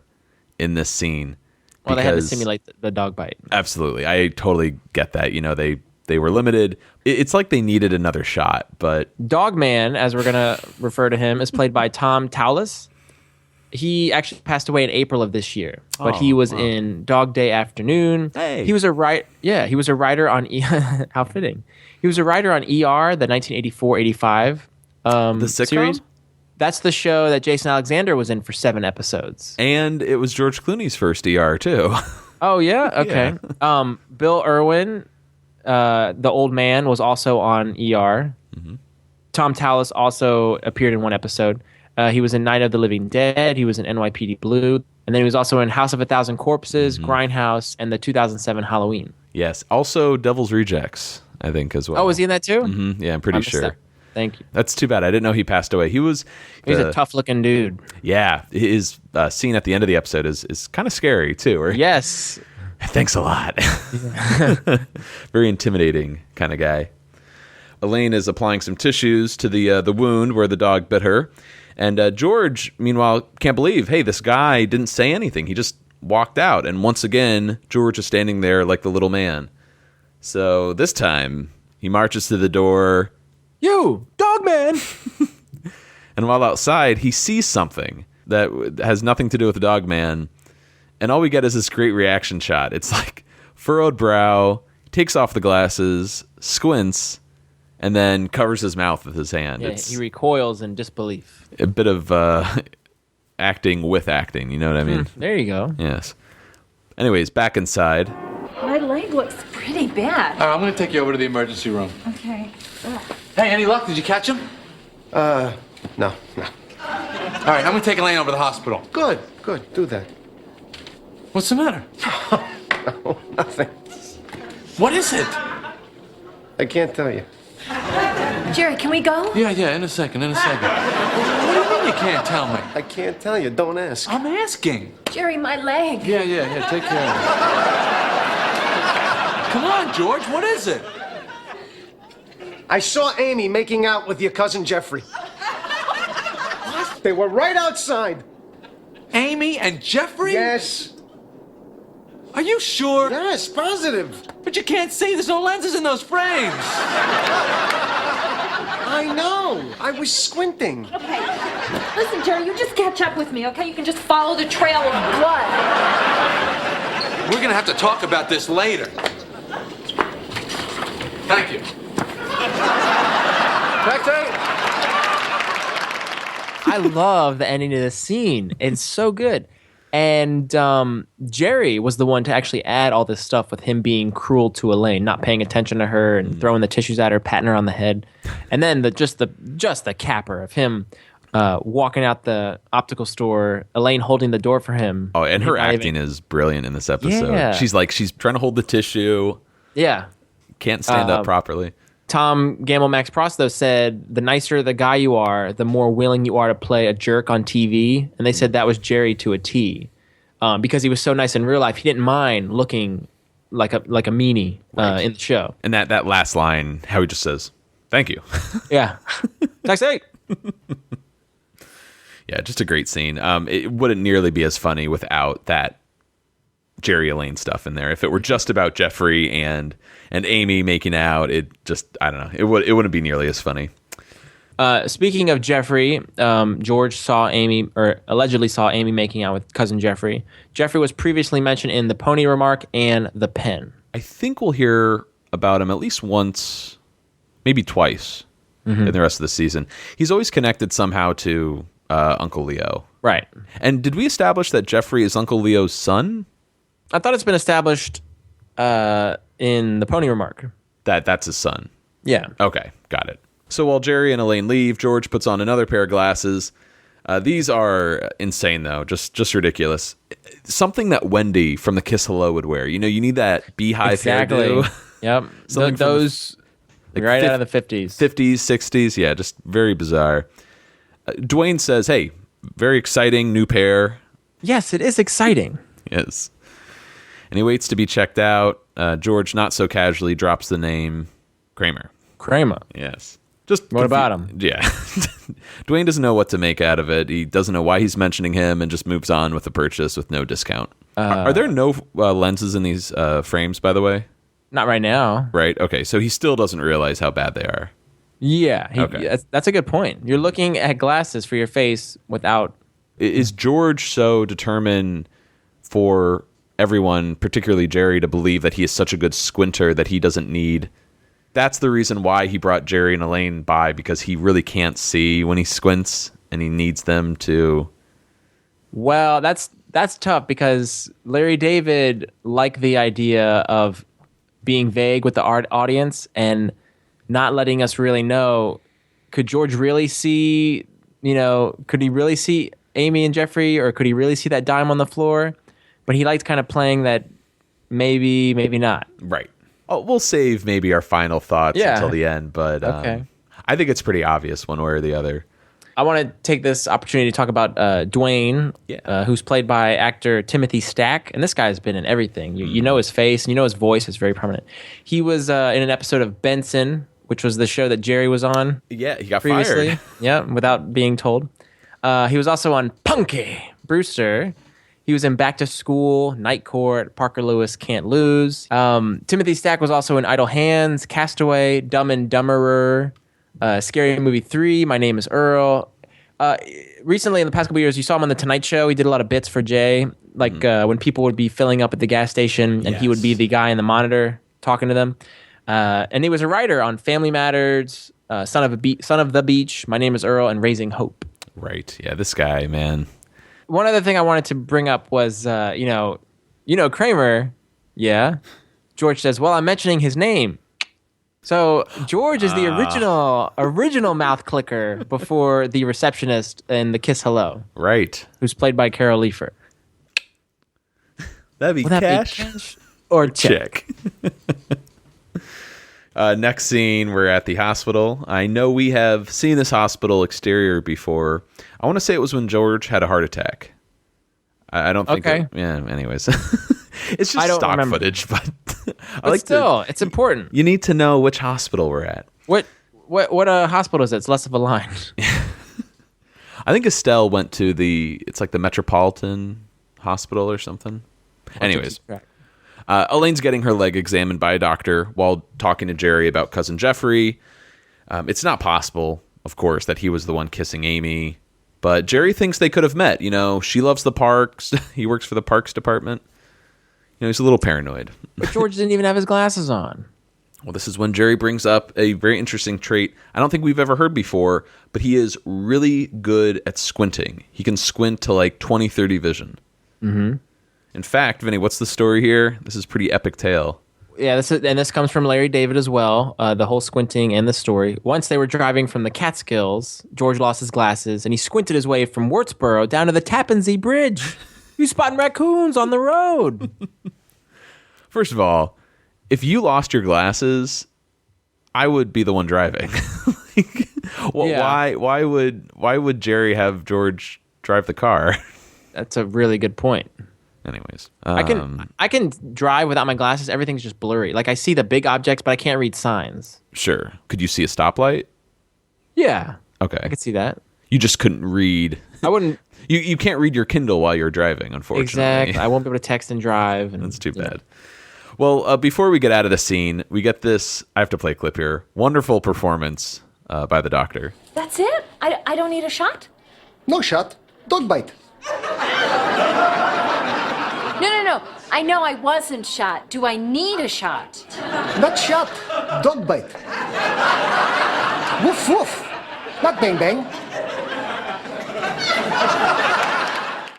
in this scene. Well, they had to simulate the dog bite. Absolutely. I totally get that. You know, they were limited. It's like they needed another shot, but... Dogman, as we're going to refer to him, is played by Tom Towles. He actually passed away in April of this year, but he was in Dog Day Afternoon. Hey. He was a he was a writer on how fitting. He was a writer on ER, the 1984-85 the sitcom? series. That's the show that Jason Alexander was in for 7 episodes. And it was George Clooney's first ER, too. Oh, yeah? Okay. Yeah. Bill Irwin, the old man, was also on ER. Mm-hmm. Tom Towles also appeared in one episode. He was in Night of the Living Dead. He was in NYPD Blue. And then he was also in House of a Thousand Corpses, Grindhouse, and the 2007 Halloween. Yes. Also Devil's Rejects, I think, as well. Oh, was he in that too? Mm-hmm. Yeah, I'm pretty sure. That. Thank you. That's too bad. I didn't know he passed away. He's a tough-looking dude. Yeah. His scene at the end of the episode is kind of scary, too. Right? Yes. Thanks a lot. Very intimidating kind of guy. Elaine is applying some tissues to the wound where the dog bit her. And George, meanwhile, can't believe, hey, this guy didn't say anything. He just walked out. And once again, George is standing there like the little man. So this time, he marches to the door. You, dog man! And while outside, he sees something that has nothing to do with the dog man. And all we get is this great reaction shot. It's like furrowed brow, takes off the glasses, squints, and then covers his mouth with his hand. Yeah, he recoils in disbelief. A bit of acting with acting, you know what I mean? There you go. Yes. Anyways, back inside. My leg looks pretty bad. I'm going to take you over to the emergency room. Okay. Ugh. Hey, any luck? Did you catch him? No. All right, I'm going to take Elaine over to the hospital. Good. Do that. What's the matter? No, nothing. What is it? I can't tell you. Jerry, can we go? Yeah, in a second. What do you mean you can't tell me? I can't tell you. Don't ask. I'm asking. Jerry, my leg. Yeah, take care of it. Come on, George, what is it? I saw Amy making out with your cousin Jeffrey. What? They were right outside. Amy and Jeffrey? Yes. Are you sure? Yes, positive. But you can't see. There's no lenses in those frames. I know. I was squinting. Okay. Listen, Jerry, you just catch up with me, okay? You can just follow the trail of blood. We're going to have to talk about this later. Thank you. Taxi! I love the ending of this scene. It's so good. And Jerry was the one to actually add all this stuff with him being cruel to Elaine, not paying attention to her and throwing the tissues at her, patting her on the head. And then just the capper of him walking out the optical store, Elaine holding the door for him. Oh, and her acting is brilliant in this episode. Yeah. She's trying to hold the tissue. Yeah. Can't stand up properly. Tom Gammill Max Pross, though, said the nicer the guy you are, the more willing you are to play a jerk on TV. And they said that was Jerry to a T. Because he was so nice in real life, he didn't mind looking like a meanie in the show. And that last line, how he just says, "Thank you." Yeah. Taxi. Yeah, just a great scene. It wouldn't nearly be as funny without that Jerry Elaine stuff in there. If it were just about Jeffrey and Amy making out, it just, I don't know. It wouldn't be nearly as funny. Speaking of Jeffrey, George saw Amy, or allegedly saw Amy making out with cousin Jeffrey. Jeffrey was previously mentioned in The Pony Remark and The Pen. I think we'll hear about him at least once, maybe twice in the rest of the season. He's always connected somehow to Uncle Leo. Right. And did we establish that Jeffrey is Uncle Leo's son? I thought it's been established in The Pony Remark. That's his son. Yeah. Okay, got it. So while Jerry and Elaine leave, George puts on another pair of glasses. These are insane, though, just ridiculous. Something that Wendy from the Kiss Hello would wear. You know, you need that beehive hairdo. Yep. Those right out of the 50s. 50s, 60s, yeah, just very bizarre. Dwayne says, "Hey, very exciting new pair." Yes, it is exciting. Yes. And he waits to be checked out. George, not so casually, drops the name Kramer. Kramer. Yes. What about him? Yeah. Dwayne doesn't know what to make out of it. He doesn't know why he's mentioning him and just moves on with the purchase with no discount. Are there no lenses in these frames, by the way? Not right now. Right. Okay. So he still doesn't realize how bad they are. Yeah. Okay. That's a good point. You're looking at glasses for your face without... Is George so determined for everyone, particularly Jerry, to believe that he is such a good squinter that he doesn't need... That's the reason why he brought Jerry and Elaine by, because he really can't see when he squints, and he needs them to... Well, that's tough, because Larry David liked the idea of being vague with the audience and not letting us really know, could George really see, could he really see Amy and Jeffrey, or could he really see that dime on the floor? But he liked kind of playing that maybe not. Right. Oh, we'll save maybe our final thoughts until the end, but okay. I think it's pretty obvious one way or the other. I want to take this opportunity to talk about Dwayne, who's played by actor Timothy Stack. And this guy's been in everything. You know his face, and you know his voice is very prominent. He was in an episode of Benson, which was the show that Jerry was on. Yeah, he got previously. fired. Yeah, without being told. He was also on Punky Brewster. He was in Back to School, Night Court, Parker Lewis Can't Lose. Timothy Stack was also in Idle Hands, Castaway, Dumb and Dumberer, Scary Movie 3, My Name is Earl. Recently, in the past couple years, you saw him on The Tonight Show. He did a lot of bits for Jay, like when people would be filling up at the gas station, and he would be the guy in the monitor talking to them. And he was a writer on Family Matters, Son of the Beach, My Name is Earl, and Raising Hope. Right. Yeah, this guy, man. One other thing I wanted to bring up was, Kramer. Yeah. George says, well, I'm mentioning his name. So George is the original mouth clicker before the receptionist in the Kiss Hello. Right. Who's played by Carol Leifer. That'd be cash or check. Next scene, we're at the hospital. I know we have seen this hospital exterior before. I want to say it was when George had a heart attack. I don't think... Okay. Anyways. It's just stock footage, but... It's important. You need to know which hospital we're at. What hospital is it? It's less of a line. I think Estelle went to it's like the Metropolitan Hospital or something. Anyways. Elaine's getting her leg examined by a doctor while talking to Jerry about cousin Jeffrey. It's not possible, of course, that he was the one kissing Amy. But Jerry thinks they could have met. She loves the parks. He works for the parks department. He's a little paranoid. But George didn't even have his glasses on. Well, this is when Jerry brings up a very interesting trait I don't think we've ever heard before, but he is really good at squinting. He can squint to like 20/30 vision. Mm-hmm. In fact, Vinny, what's the story here? This is a pretty epic tale. Yeah, this comes from Larry David as well, the whole squinting and the story. Once they were driving from the Catskills, George lost his glasses, and he squinted his way from Wurtsboro down to the Tappan Zee Bridge. You spotting raccoons on the road. First of all, if you lost your glasses, I would be the one driving. Like, well, Yeah. why would Jerry have George drive the car? That's a really good point. Anyways, I can drive without my glasses. Everything's just blurry. Like I see the big objects, but I can't read signs. sure. Could you see a stoplight? Yeah. Okay. I could see that. You just couldn't read. I wouldn't. You can't read your Kindle while you're driving, unfortunately. Exactly. I won't be able to text and drive. And, That's too bad. Well, before we get out of the scene, we get this. I have to play a clip here. Wonderful performance by the doctor. That's it? I don't need a shot? No shot. Dog bite. No. I know I wasn't shot. Do I need a shot? Not shot. Dog bite. Woof woof. Not bang bang.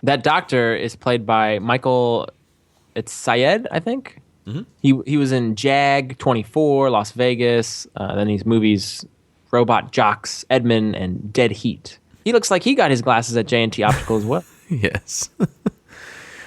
That doctor is played by Michael. It's Syed, I think. Mm-hmm. He was in Jag 24, Las Vegas. Then these movies, Robot Jocks, Edmund, and Dead Heat. He looks like he got his glasses at J&T Optical as well. Yes.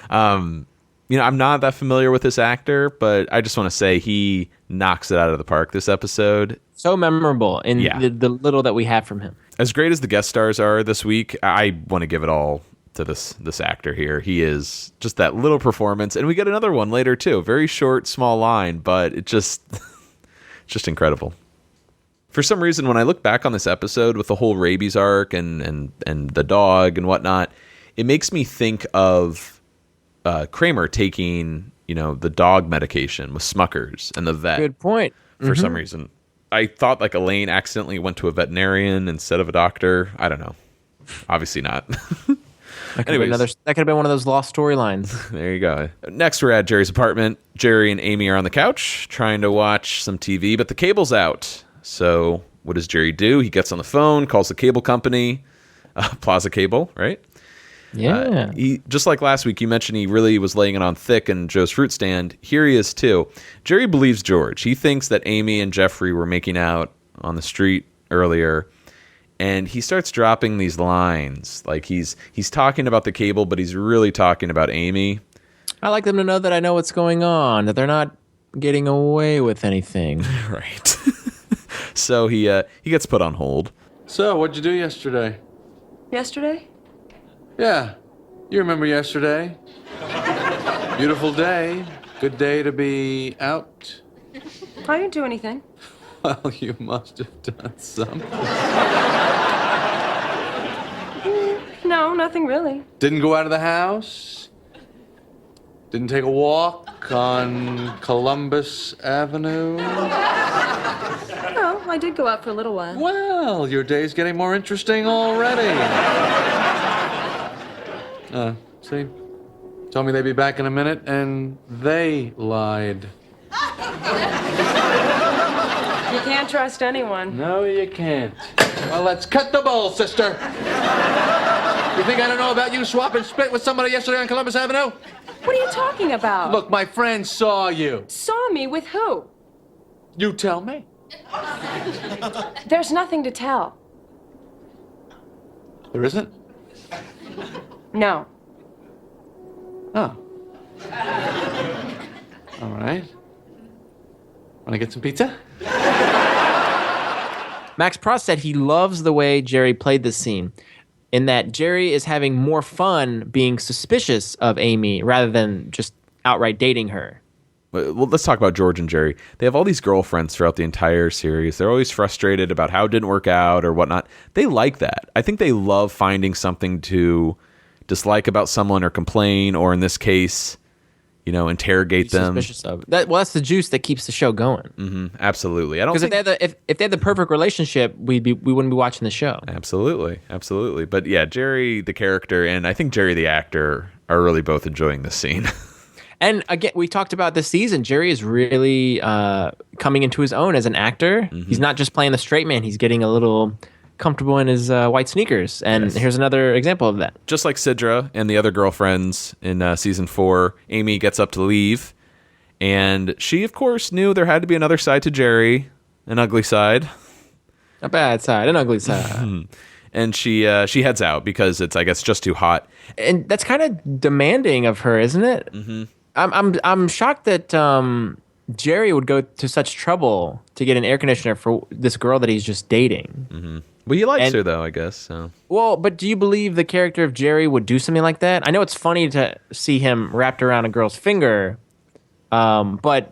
I'm not that familiar with this actor, but I just want to say he knocks it out of the park this episode. So memorable in the little that we have from him. As great as the guest stars are this week, I want to give it all to this actor here. He is just that little performance, and we get another one later too. Very short, small line, but it's just incredible. For some reason, when I look back on this episode with the whole rabies arc and the dog and whatnot, it makes me think of Kramer taking the dog medication with Smuckers and the vet. Good point. For some reason, I thought like Elaine accidentally went to a veterinarian instead of a doctor. I don't know. Obviously not. That could have been one of those lost storylines. There you go. Next, we're at Jerry's apartment. Jerry and Amy are on the couch trying to watch some TV, but the cable's out. So what does Jerry do? He gets on the phone, calls the cable company, Plaza Cable, right? Yeah. He just like last week, you mentioned he really was laying it on thick in Joe's fruit stand. Here he is too. Jerry believes George. He thinks that Amy and Jeffrey were making out on the street earlier. And he starts dropping these lines. Like he's talking about the cable, but he's really talking about Amy. I like them to know that I know what's going on, that they're not getting away with anything. Right. So he gets put on hold. So, what'd you do yesterday? Yesterday? Yeah, you remember yesterday. Beautiful day. Good day to be out. I didn't do anything. Well, you must have done something. No, nothing really. Didn't go out of the house? Didn't take a walk on Columbus Avenue? No, I did go out for a little while. Well, your day's getting more interesting already. See? Told me they'd be back in a minute, and they lied. You can't trust anyone. No, you can't. Well, let's cut the bull, sister. You think I don't know about you swapping spit with somebody yesterday on Columbus Avenue? What are you talking about? Look, my friend saw you. Saw me with who? You tell me. There's nothing to tell. There isn't? No. Oh. All right. Want to get some pizza? Max Pross said he loves the way Jerry played this scene, in that Jerry is having more fun being suspicious of Amy rather than just outright dating her. Well, let's talk about George and Jerry. They have all these girlfriends throughout the entire series. They're always frustrated about how it didn't work out or whatnot. They like that. I think they love finding something to dislike about someone or complain, or in this case, interrogate them. Suspicious of that. Well, that's the juice that keeps the show going. Mm-hmm, absolutely. I don't because think if they had the perfect relationship, we wouldn't be watching the show. Absolutely. But yeah, Jerry the character and I think Jerry the actor are really both enjoying this scene. And again, we talked about this season. Jerry is really coming into his own as an actor. Mm-hmm. He's not just playing the straight man. He's getting a little comfortable in his white sneakers. And here's another example of that. Just like Sidra and the other girlfriends in season 4, Amy gets up to leave. And she, of course, knew there had to be another side to Jerry, an ugly side. A bad side, an ugly side. And she heads out because it's, I guess, just too hot. And that's kind of demanding of her, isn't it? Mm-hmm. I'm shocked that Jerry would go to such trouble to get an air conditioner for this girl that he's just dating. Well, he likes her though, I guess. So. Well, but do you believe the character of Jerry would do something like that? I know it's funny to see him wrapped around a girl's finger, but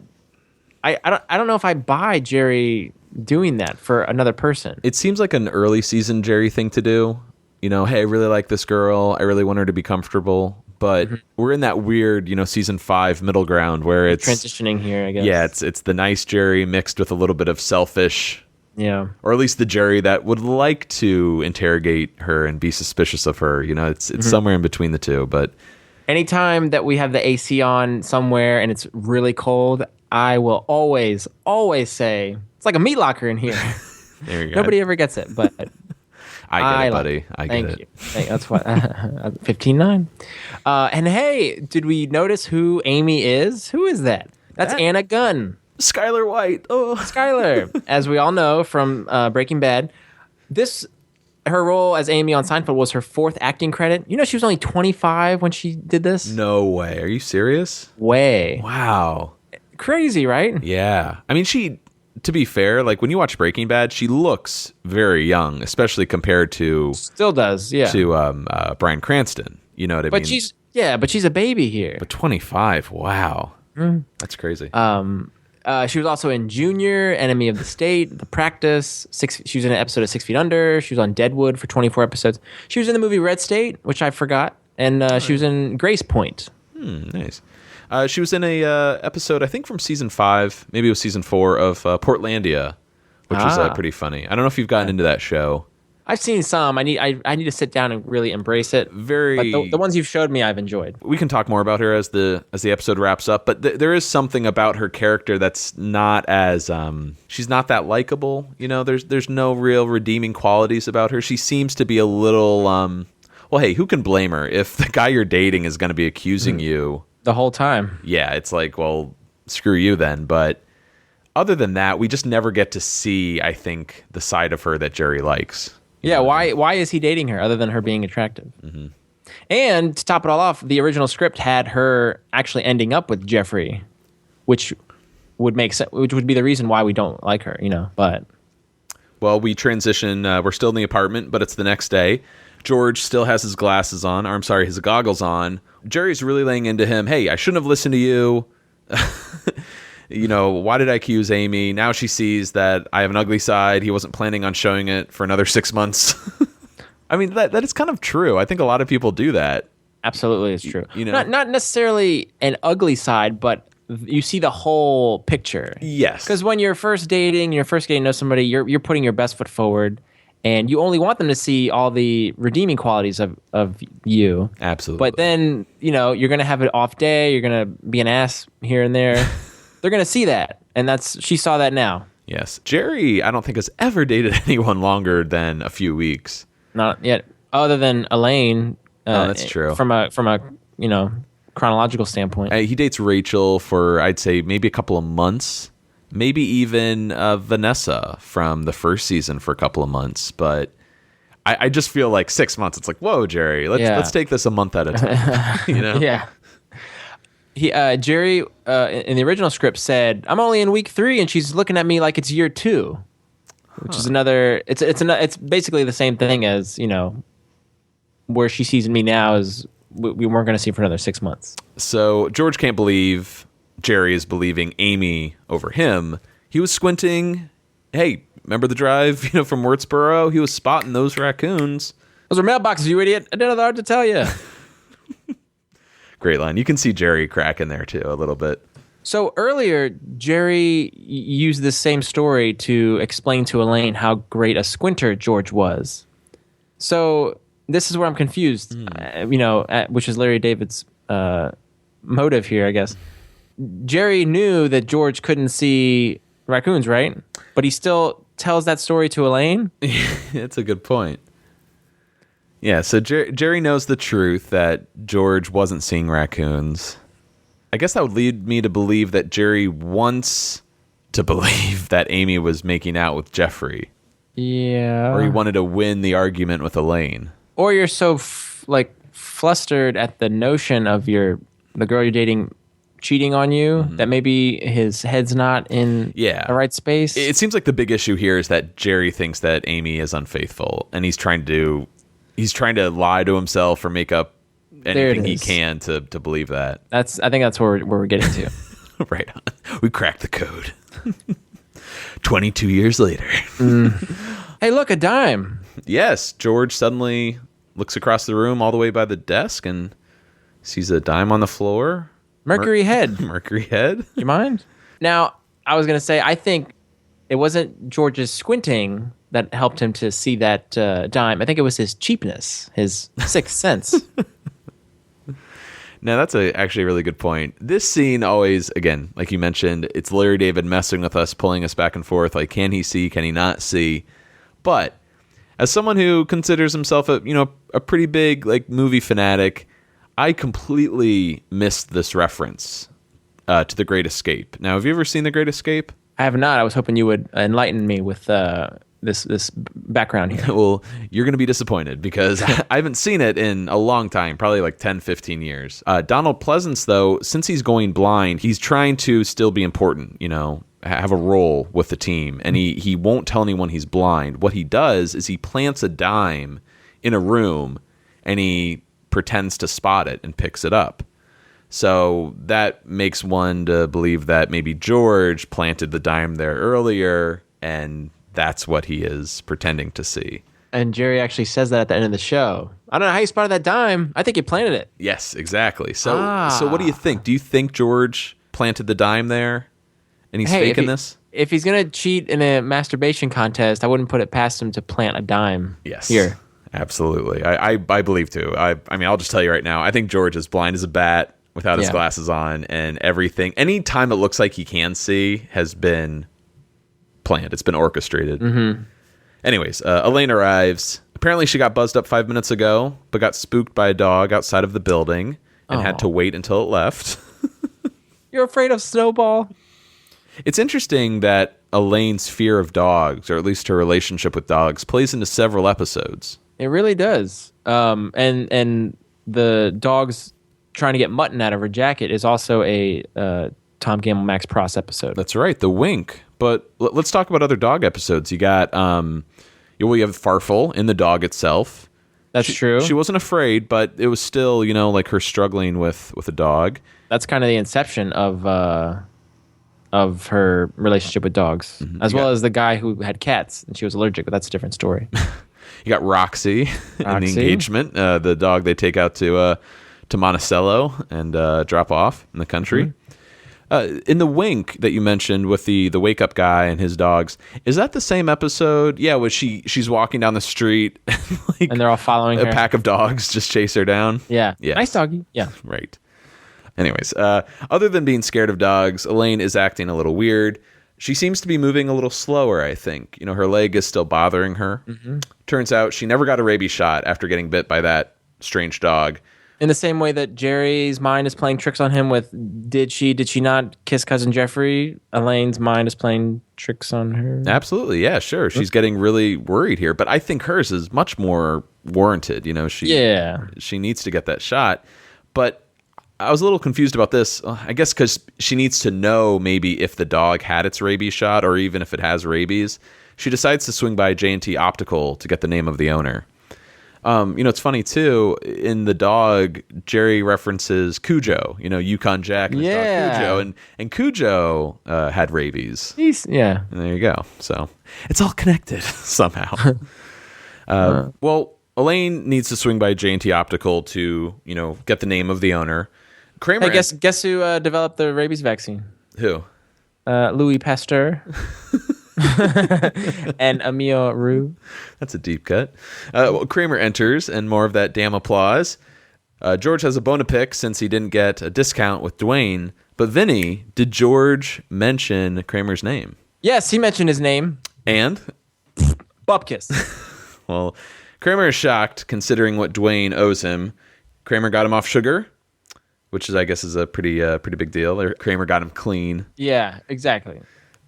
I don't know if I buy Jerry doing that for another person. It seems like an early season Jerry thing to do. You know, hey, I really like this girl. I really want her to be comfortable. But we're in that weird, season 5 middle ground where it's transitioning here, I guess. Yeah, it's the nice Jerry mixed with a little bit of selfish. Yeah. Or at least the Jerry that would like to interrogate her and be suspicious of her. It's somewhere in between the two. But anytime that we have the AC on somewhere and it's really cold, I will always say, it's like a meat locker in here. There you go. Nobody ever gets it, but I get it, buddy. I get it. Thank you. That's what 15-9. And hey, did we notice who Amy is? Who is that? That's Anna Gunn. Skylar White. Oh, Skylar, as we all know from Breaking Bad, her role as Amy on Seinfeld was her 4th acting credit. She was only 25 when she did this. No way. Are you serious? Way. Wow. Crazy, right? Yeah. I mean, to be fair, like when you watch Breaking Bad, she looks very young, especially compared to still does, yeah. To Bryan Cranston. You know what I mean? But she's a baby here. But 25, wow. That's crazy. She was also in Junior, Enemy of the State, The Practice. She was in an episode of 6 Feet Under. She was on Deadwood for 24 episodes. She was in the movie Red State, which I forgot, and she was in Grace Point. Nice. She was in a episode, I think from season 5, maybe it was season 4 of Portlandia, which was pretty funny. I don't know if you've gotten into that show. I've seen some. I need to sit down and really embrace it. But the ones you've showed me, I've enjoyed. We can talk more about her as the episode wraps up. But there is something about her character that's not as she's not that likable. There's no real redeeming qualities about her. She seems to be a little well, hey, who can blame her if the guy you're dating is going to be accusing you the whole time? Yeah, it's like, well, screw you then. But other than that, we just never get to see, I think, the side of her that Jerry likes. Yeah, why is he dating her other than her being attractive? Mm-hmm. And to top it all off, the original script had her actually ending up with Jeffrey, which would make sense, which would be the reason why we don't like her, But well, we transition. We're still in the apartment, but it's the next day. George still has his glasses on, or I'm sorry, his goggles on. Jerry's really laying into him. Hey, I shouldn't have listened to you. Why did I accuse Amy? Now she sees that I have an ugly side. He wasn't planning on showing it for another 6 months. I mean, that is kind of true. I think a lot of people do that. Absolutely, it's true. Not necessarily an ugly side, but you see the whole picture. Yes. Because when you're first dating, you're first getting to know somebody, you're putting your best foot forward, and you only want them to see all the redeeming qualities of you. Absolutely. But then, you're going to have an off day. You're going to be an ass here and there. They're going to see that, and she saw that now. Yes. Jerry, I don't think, has ever dated anyone longer than a few weeks. Not yet, other than Elaine. That's true. From a chronological standpoint. He dates Rachel for, I'd say, maybe a couple of months. Maybe even Vanessa from the first season for a couple of months. But I just feel like 6 months, it's like, whoa, Jerry, let's take this a month at a time. Yeah. Jerry in the original script said, "I'm only in week 3," and she's looking at me like it's year 2, which is another. It's basically the same thing as where she sees me now is we weren't going to see for another 6 months. So George can't believe Jerry is believing Amy over him. He was squinting. Hey, remember the drive from Wurtsboro? He was spotting those raccoons. Those are mailboxes, you idiot! I didn't know what to tell you. Great line. You can see Jerry cracking there too a little bit. So earlier, Jerry used this same story to explain to Elaine how great a squinter George was. So this is where I'm confused, which is Larry David's motive here, I guess. Jerry knew that George couldn't see raccoons, right? But he still tells that story to Elaine? That's a good point. Yeah, so Jerry knows the truth that George wasn't seeing raccoons. I guess that would lead me to believe that Jerry wants to believe that Amy was making out with Jeffrey. Yeah. Or he wanted to win the argument with Elaine. Or you're so flustered at the notion of the girl you're dating cheating on you, that maybe his head's not in the right space. It seems like the big issue here is that Jerry thinks that Amy is unfaithful, and he's trying to lie to himself or make up anything he can to believe that. I think that's where we're getting to. Right on. We cracked the code. 22 years later. Hey, look, a dime. Yes, George suddenly looks across the room all the way by the desk and sees a dime on the floor. Mercury head. Mercury head. Do you mind? Now, I was going to say, I think it wasn't George's squinting that helped him to see that dime. I think it was his cheapness, his sixth sense. Now, that's actually a really good point. This scene always, again, like you mentioned, it's Larry David messing with us, pulling us back and forth. Like, can he see? Can he not see? But as someone who considers himself a pretty big like movie fanatic, I completely missed this reference to The Great Escape. Now, have you ever seen The Great Escape? I have not. I was hoping you would enlighten me with this background here. Well, you're going to be disappointed because I haven't seen it in a long time, probably like 10, 15 years. Donald Pleasance, though, since he's going blind, he's trying to still be important, have a role with the team. And he won't tell anyone he's blind. What he does is he plants a dime in a room and he pretends to spot it and picks it up. So that makes one to believe that maybe George planted the dime there earlier and that's what he is pretending to see. And Jerry actually says that at the end of the show. I don't know how you spotted that dime. I think you planted it. Yes, exactly. So what do you think? Do you think George planted the dime there and he's faking this? If he's going to cheat in a masturbation contest, I wouldn't put it past him to plant a dime here. Absolutely. I believe too. I mean, I'll just tell you right now, I think George is blind as a bat without his glasses on, and everything. Any time it looks like he can see has been planned. It's been orchestrated. Anyways, Elaine arrives. Apparently she got buzzed up 5 minutes ago, but got spooked by a dog outside of the building and had to wait until it left. You're afraid of Snowball? It's interesting that Elaine's fear of dogs, or at least her relationship with dogs, plays into several episodes. It really does. And the dog's trying to get mutton out of her jacket is also a Tom Gammill Max Pross episode. That's right, the wink. But let's talk about other dog episodes. You got, you have Farfel in the dog itself. That's true. She wasn't afraid, but it was still, like her struggling with a dog. That's kind of the inception of her relationship with dogs, as well as the guy who had cats and she was allergic, but that's a different story. You got Roxy in the engagement, the dog they take out to Monticello and drop off in the country. In the wink that you mentioned with the wake up guy and his dogs, is that the same episode? Yeah, where she's walking down the street and they're all following her. A pack of dogs just chase her down. Yeah. Nice doggy. Yeah. Right. Anyways, other than being scared of dogs, Elaine is acting a little weird. She seems to be moving a little slower, I think. Her leg is still bothering her. Turns out she never got a rabies shot after getting bit by that strange dog. In the same way that Jerry's mind is playing tricks on him with did she not kiss Cousin Jeffrey, Elaine's mind is playing tricks on her. Absolutely, yeah, sure. She's getting really worried here, but I think hers is much more warranted. She needs to get that shot. But I was a little confused about this, I guess because she needs to know maybe if the dog had its rabies shot or even if it has rabies. She decides to swing by J&T Optical to get the name of the owner. It's funny too, in the dog, Jerry references Cujo, Yukon Jack and his dog Cujo, and Cujo had rabies. And there you go. So it's all connected somehow. Well, Elaine needs to swing by J&T Optical to, get the name of the owner. Kramer. Hey, guess who developed the rabies vaccine? Who? Louis Pasteur. And Emile Roux. That's a deep cut. Kramer enters, and more of that damn applause. George has a bone to pick since he didn't get a discount with Dwayne. But Vinny, did George mention Kramer's name? Yes, he mentioned his name. And? Bupkis. Well, Kramer is shocked considering what Dwayne owes him. Kramer got him off sugar, which I guess is a pretty big deal. Kramer got him clean. Yeah, exactly.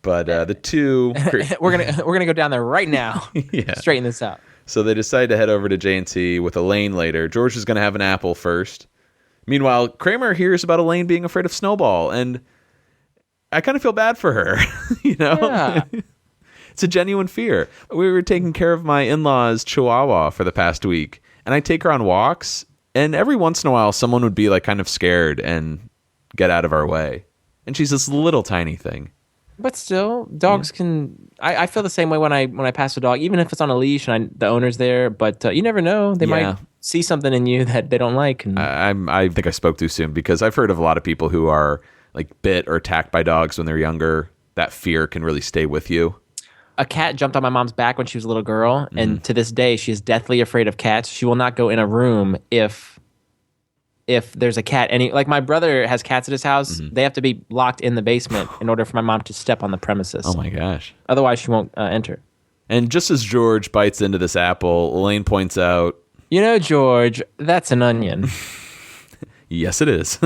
But the two... we're gonna go down there right now. Straighten this out. So they decide to head over to J&T with Elaine later. George is going to have an apple first Meanwhile, Kramer hears about Elaine being afraid of Snowball, and I kind of feel bad for her, you know? Yeah. It's a genuine fear. We were taking care of my in-laws' Chihuahua for the past week, and I take her on walks, and every once in a while, someone would be like kind of scared and get out of our way. And she's this little tiny thing. But still, dogs can. I feel the same way when I pass a dog, even if it's on a leash and the owner's there. But you never know; they might see something in you that they don't like. And I think I spoke too soon, because I've heard of a lot of people who are like bit or attacked by dogs when they're younger. That fear can really stay with you. A cat jumped on my mom's back when she was a little girl, and to this day, she is deathly afraid of cats. She will not go in a room if there's a cat. Like my brother has cats at his house. They have to be locked in the basement in order for my mom to step on the premises. Oh my gosh. Otherwise, she won't enter. And just as George bites into this apple, Elaine points out, "You know, George, that's an onion." Yes, it is.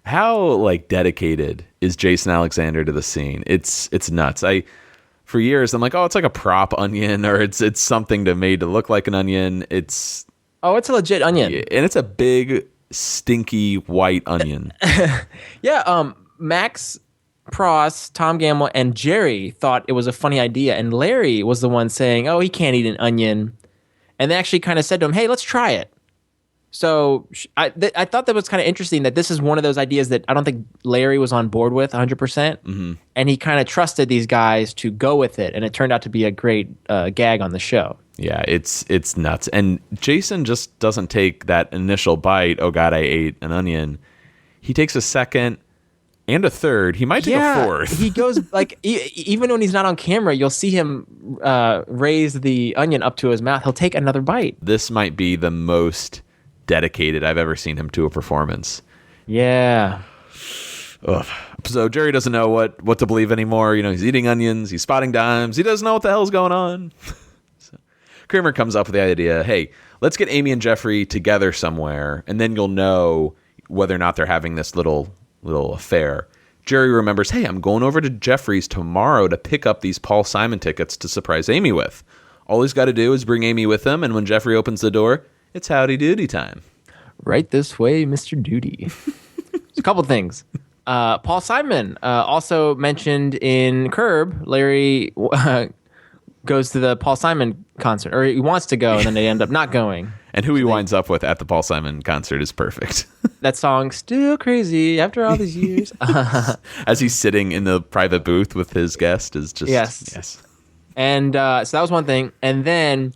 How like dedicated is Jason Alexander to the scene? It's nuts. For years I'm like, oh, it's like a prop onion, or it's something made to look like an onion. It's a legit onion, and it's a big stinky white onion. Yeah. Max Pross, Tom Gammill, and Jerry thought it was a funny idea, and Larry was the one saying, "Oh, he can't eat an onion," and they actually kind of said to him, "Hey, let's try it." So I thought that was kind of interesting, that this is one of those ideas that I don't think Larry was on board with 100%. And he kind of trusted these guys to go with it. And it turned out to be a great gag on the show. Yeah, it's nuts. And Jason just doesn't take that initial bite, oh God, I ate an onion. He takes a second and a third. He might take a fourth. He goes, like, even when he's not on camera, you'll see him raise the onion up to his mouth. He'll take another bite. This might be the most dedicated I've ever seen him to a performance. Yeah. Ugh. So Jerry doesn't know what to believe anymore. You know, he's eating onions, he's spotting dimes, he doesn't know what the hell's going on. So Kramer comes up with the idea, hey, let's get Amy and Jeffrey together somewhere, and then you'll know whether or not they're having this little affair. Jerry remembers, hey, I'm going over to Jeffrey's tomorrow to pick up these Paul Simon tickets to surprise Amy with. All he's got to do is bring Amy with him, and when Jeffrey opens the door, it's howdy doody time. Right this way, Mr. Duty. A couple things. Paul Simon, also mentioned in Curb. Larry goes to the Paul Simon concert, or he wants to go, and then they end up not going. And who he winds up with at the Paul Simon concert is perfect. That song, Still Crazy, after all these years. As he's sitting in the private booth with his guest is just... Yes. And so that was one thing. And then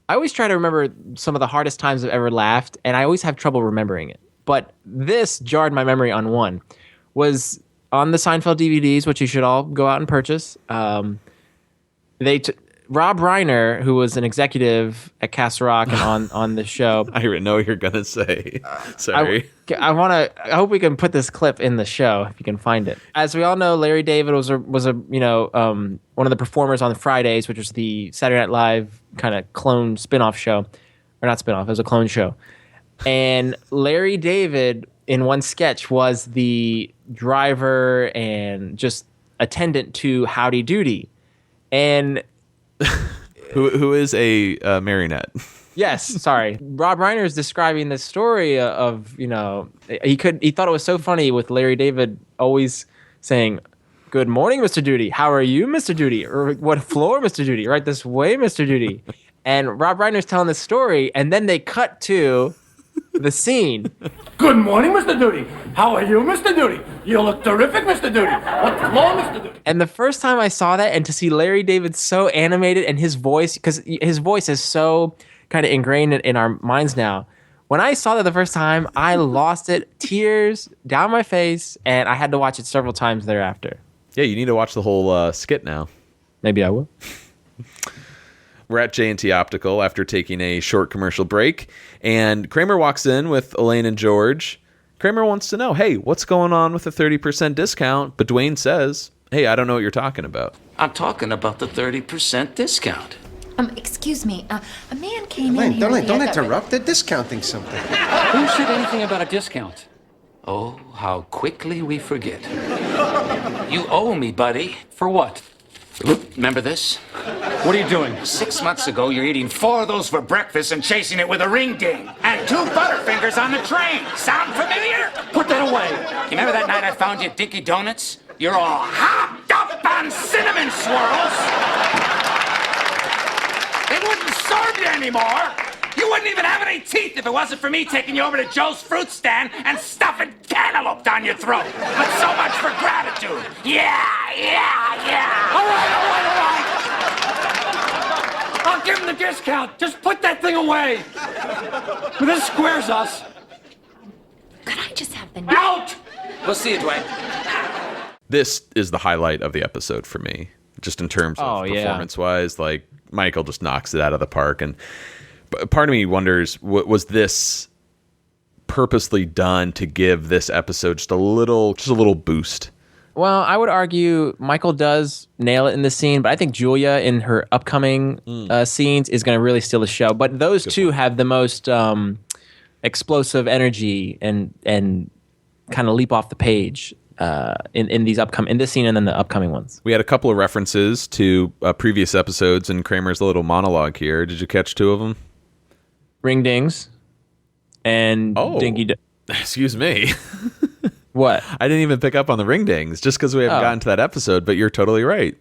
I always try to remember some of the hardest times I've ever laughed, and I always have trouble remembering it. But this jarred my memory on one. Was on the Seinfeld DVDs, which you should all go out and purchase. Rob Reiner, who was an executive at Castle Rock and on the show. I know what you're gonna say. Sorry. I hope we can put this clip in the show if you can find it. As we all know, Larry David was a one of the performers on the Fridays, which was the Saturday Night Live kind of clone spinoff show, or not spinoff. It was a clone show, and Larry David in one sketch was the driver and just attendant to Howdy Doody, and who is a marionette. Yes, sorry. Rob Reiner is describing the story of, he thought it was so funny with Larry David always saying, "Good morning, Mr. Doody. How are you, Mr. Doody?" Or "What floor, Mr. Doody?" "Right this way, Mr. Doody." And Rob Reiner's telling the story, and then they cut to the scene. "Good morning, Mr. Doody. How are you, Mr. Doody? You look terrific, Mr. Doody. What floor, Mr. Doody?" And the first time I saw that, and to see Larry David so animated, and his voice, because his voice is so kind of ingrained in our minds now. When I saw that the first time, I lost it, tears down my face, and I had to watch it several times thereafter. Yeah, you need to watch the whole skit now. Maybe I will. We're at J&T Optical after taking a short commercial break, and Kramer walks in with Elaine and George. Kramer wants to know, hey, what's going on with the 30% discount? But Dwayne says, hey, I don't know what you're talking about. I'm talking about the 30% discount. Excuse me. A man came Elaine, in here. don't interrupt. They're discounting something. Who said anything about a discount? Oh, how quickly we forget. You owe me, buddy. For what? Remember this? What are you doing? 6 months ago, you're eating 4 of those for breakfast and chasing it with a ring ding. And 2 Butterfingers on the train. Sound familiar? Put that away. You remember that night I found you at Dinky Donuts? You're all hopped up on cinnamon swirls. They wouldn't serve you anymore. You wouldn't even have any teeth if it wasn't for me taking you over to Joe's fruit stand and stuffing cantaloupe down your throat. But so much for gratitude. Yeah. All right. I'll give him the discount. Just put that thing away. This squares us. Could I just have the Out! We'll see you, Dwight. This is the highlight of the episode for me, just in terms of performance-wise. Like, Michael just knocks it out of the park. And part of me wonders, was this purposely done to give this episode just a little boost? Well, I would argue Michael does nail it in this scene, but I think Julia in her upcoming scenes is going to really steal the show. But those two have the most explosive energy and kind of leap off the page in this scene and then the upcoming ones. We had a couple of references to previous episodes in Kramer's little monologue here. Did you catch 2 of them? Ring dings and Dinky. Excuse me. What? I didn't even pick up on the ring dings just because we haven't gotten to that episode, but you're totally right.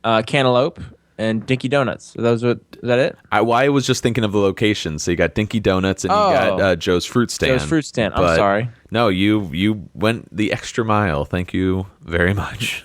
Cantaloupe and Dinky Donuts. Is that it? I was just thinking of the location. So you got Dinky Donuts and you got Joe's Fruit Stand. Joe's Fruit Stand. I'm sorry. No, you went the extra mile. Thank you very much.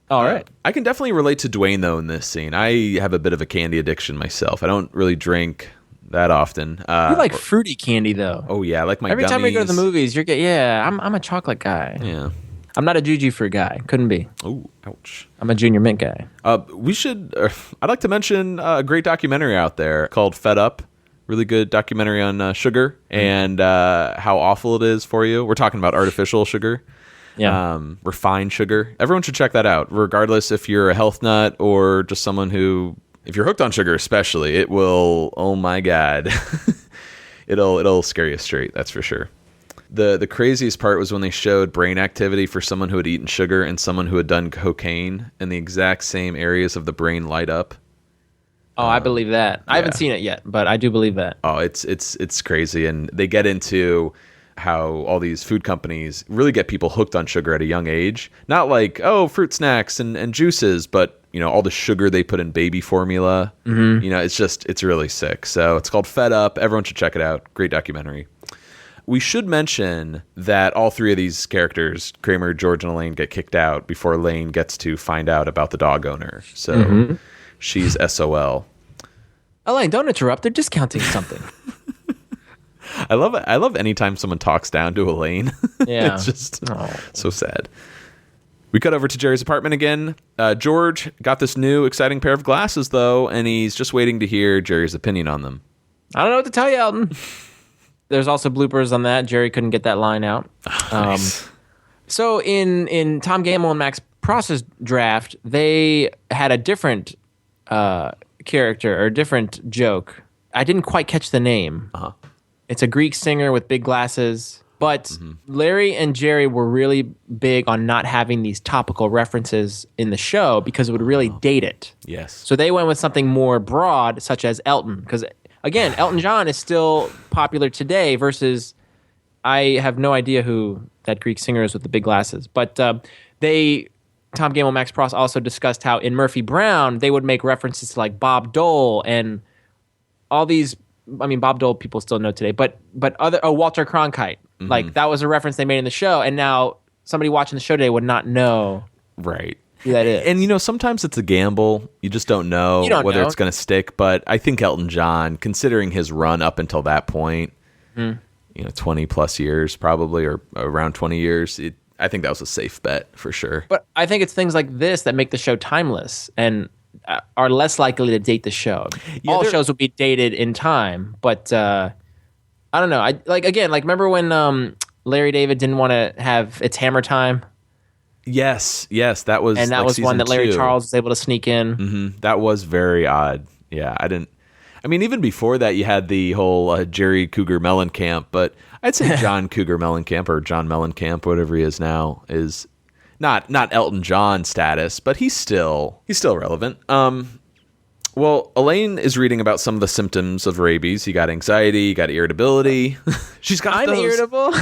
All right. I can definitely relate to Dwayne, though, in this scene. I have a bit of a candy addiction myself. I don't really drink that often. You like fruity candy, though. Oh, yeah. I like my Every gummies. time we go to the movies, I'm a chocolate guy. Yeah. I'm not a Juju fruit guy. Couldn't be. Oh, ouch. I'm a Junior Mint guy. I'd like to mention a great documentary out there called Fed Up. Really good documentary on sugar and how awful it is for you. We're talking about artificial sugar. Yeah. Refined sugar. Everyone should check that out, regardless if you're a health nut or just someone who, if you're hooked on sugar especially, it will, oh my God, it'll scare you straight, that's for sure. The craziest part was when they showed brain activity for someone who had eaten sugar and someone who had done cocaine, and the exact same areas of the brain light up. Oh, I believe that. I haven't seen it yet, but I do believe that. Oh, it's crazy, and they get into how all these food companies really get people hooked on sugar at a young age. Not like, fruit snacks and juices, but all the sugar they put in baby formula. Mm-hmm. It's really sick. So it's called Fed Up. Everyone should check it out. Great documentary. We should mention that all 3 of these characters, Kramer, George, and Elaine, get kicked out before Elaine gets to find out about the dog owner. So she's SOL. Elaine, don't interrupt. They're discounting something. I love anytime someone talks down to Elaine. Yeah. It's just so sad. We cut over to Jerry's apartment again. George got this new exciting pair of glasses, though, and he's just waiting to hear Jerry's opinion on them. I don't know what to tell you, Elton. There's also bloopers on that. Jerry couldn't get that line out. Nice. So in Tom Gammill and Max Pross's draft, they had a different character or a different joke. I didn't quite catch the name. Uh-huh. It's a Greek singer with big glasses. But Larry and Jerry were really big on not having these topical references in the show because it would really date it. Yes. So they went with something more broad, such as Elton. Because, again, Elton John is still popular today versus I have no idea who that Greek singer is with the big glasses. But Tom Gammill Max Pross also discussed how in Murphy Brown, they would make references to like Bob Dole and all these. I mean, Bob Dole people still know today, but Walter Cronkite. Mm-hmm. Like, that was a reference they made in the show, and now somebody watching the show today would not know right who that is. And, sometimes it's a gamble. You just don't know whether it's going to stick, but I think Elton John, considering his run up until that point, 20-plus years probably, or around 20 years, I think that was a safe bet for sure. But I think it's things like this that make the show timeless and are less likely to date the show. All shows will be dated in time, but I don't know. Remember when Larry David didn't want to have It's Hammer Time? Yes, that was, and that was one that Larry Charles was able to sneak in. Mm-hmm. That was very odd. Yeah, even before that, you had the whole Jerry Cougar Mellencamp, but I'd say John Cougar Mellencamp or John Mellencamp, whatever he is now, is Not Elton John status, but he's still relevant. Well, Elaine is reading about some of the symptoms of rabies. You got anxiety, you got irritability. She's got I'm those. irritable.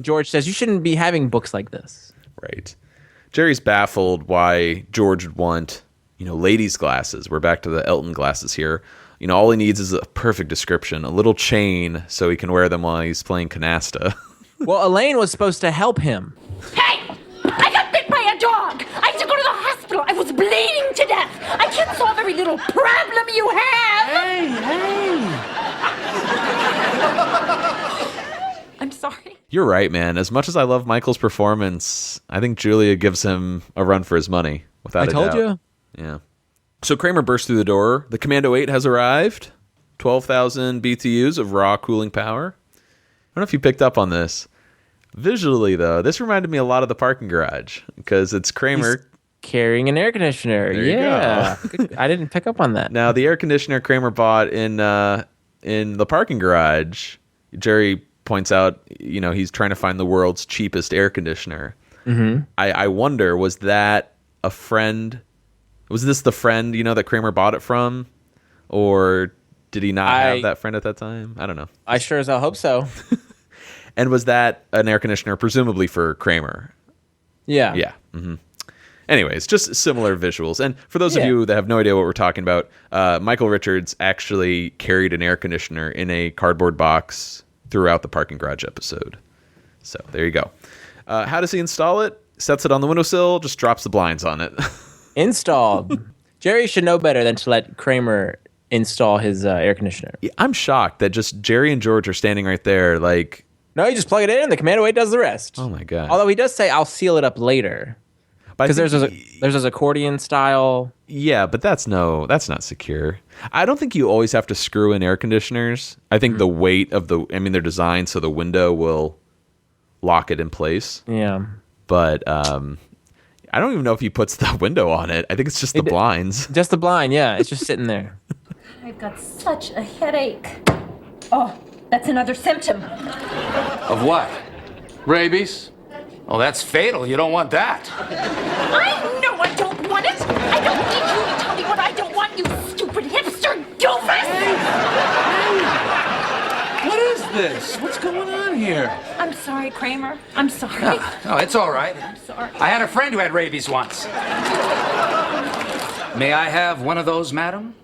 George says you shouldn't be having books like this. Right. Jerry's baffled why George would want, ladies' glasses. We're back to the Elton glasses here. All he needs is a perfect description, a little chain so he can wear them while he's playing canasta. Well, Elaine was supposed to help him. Hey! I got bit by a dog! I had to go to the hospital! I was bleeding to death! I can't solve every little problem you have! Hey! I'm sorry. You're right, man. As much as I love Michael's performance, I think Julia gives him a run for his money, without a doubt. I told you. Yeah. So Kramer bursts through the door. The Commando 8 has arrived. 12,000 BTUs of raw cooling power. I don't know if you picked up on this. Visually, though, this reminded me a lot of the parking garage because it's Kramer He's carrying an air conditioner. There you Good. I didn't pick up on that. Now, the air conditioner Kramer bought in the parking garage, Jerry points out, he's trying to find the world's cheapest air conditioner. Mm-hmm. I wonder, was that a friend? Was this the friend, that Kramer bought it from? Or did he not have that friend at that time? I don't know. I sure as hell hope so. And was that an air conditioner presumably for Kramer? Yeah. Yeah. Mm-hmm. Anyways, just similar visuals. And for those of you that have no idea what we're talking about, Michael Richards actually carried an air conditioner in a cardboard box throughout the parking garage episode. So there you go. How does he install it? Sets it on the windowsill, just drops the blinds on it. Installed. Jerry should know better than to let Kramer install his air conditioner. I'm shocked that just Jerry and George are standing right there like... No, you just plug it in and the Commando 8 does the rest. Oh, my God. Although he does say, I'll seal it up later. Because there's this accordion style. Yeah, but that's not secure. I don't think you always have to screw in air conditioners. I think the weight of they're designed so the window will lock it in place. Yeah. But I don't even know if he puts the window on it. I think it's just the blinds. Just the blind, yeah. It's just sitting there. I've got such a headache. Oh, that's another symptom. Of what? Rabies? Oh, that's fatal. You don't want that. I know I don't want it. I don't need you to tell me what I don't want, you stupid hipster doofus. What is this? What's going on here? I'm sorry, Kramer. I'm sorry. Oh, it's all right. I'm sorry. I had a friend who had rabies once. May I have one of those, madam?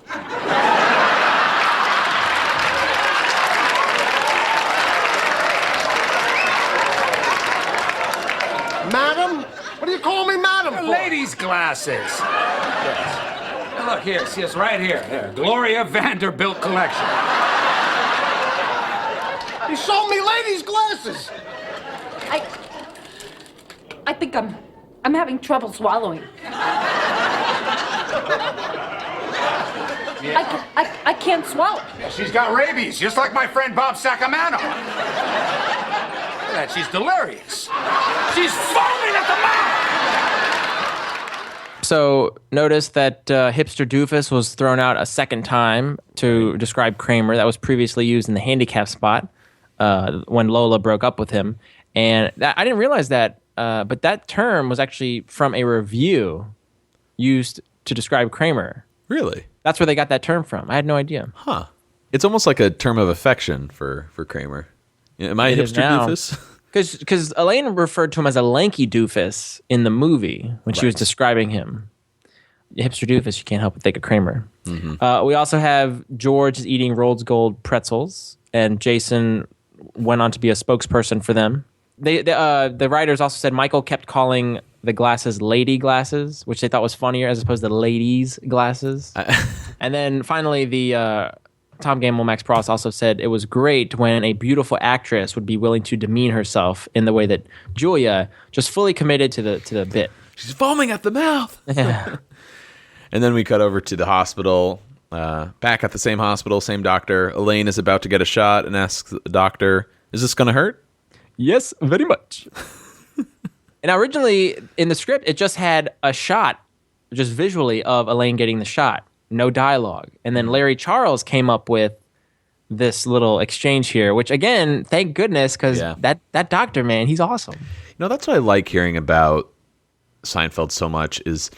Madam? What do you call me madam for? Ladies' glasses. Yes. Now look here, see us right here. There, Gloria Vanderbilt collection. You sold me ladies' glasses. I think I'm having trouble swallowing. I can't swallow. She's got rabies, just like my friend Bob Sacamano. Look at that, she's delirious. She's foaming at the mouth! So notice that hipster doofus was thrown out a second time to describe Kramer. That was previously used in the handicap spot when Lola broke up with him. And I didn't realize that, but that term was actually from a review used to describe Kramer. Really? That's where they got that term from. I had no idea. Huh. It's almost like a term of affection for Kramer. Am I a hipster doofus? Because Elaine referred to him as a lanky doofus in the movie when she was describing him. Hipster doofus, you can't help but think of Kramer. Mm-hmm. We also have George is eating Rhodes Gold pretzels, and Jason went on to be a spokesperson for them. The writers also said Michael kept calling the glasses lady glasses, which they thought was funnier as opposed to ladies glasses. And then finally, the Tom Gammill Max Pross also said it was great when a beautiful actress would be willing to demean herself in the way that Julia just fully committed to the bit. She's foaming at the mouth. Yeah. And then we cut over to the hospital. Back at the same hospital, same doctor. Elaine is about to get a shot and asks the doctor, "Is this going to hurt?" Yes, very much. And originally in the script, it just had a shot, just visually, of Elaine getting the shot. No dialogue. And then Larry Charles came up with this little exchange here, which again, thank goodness, because that doctor, man, he's awesome. No, that's what I like hearing about Seinfeld so much is,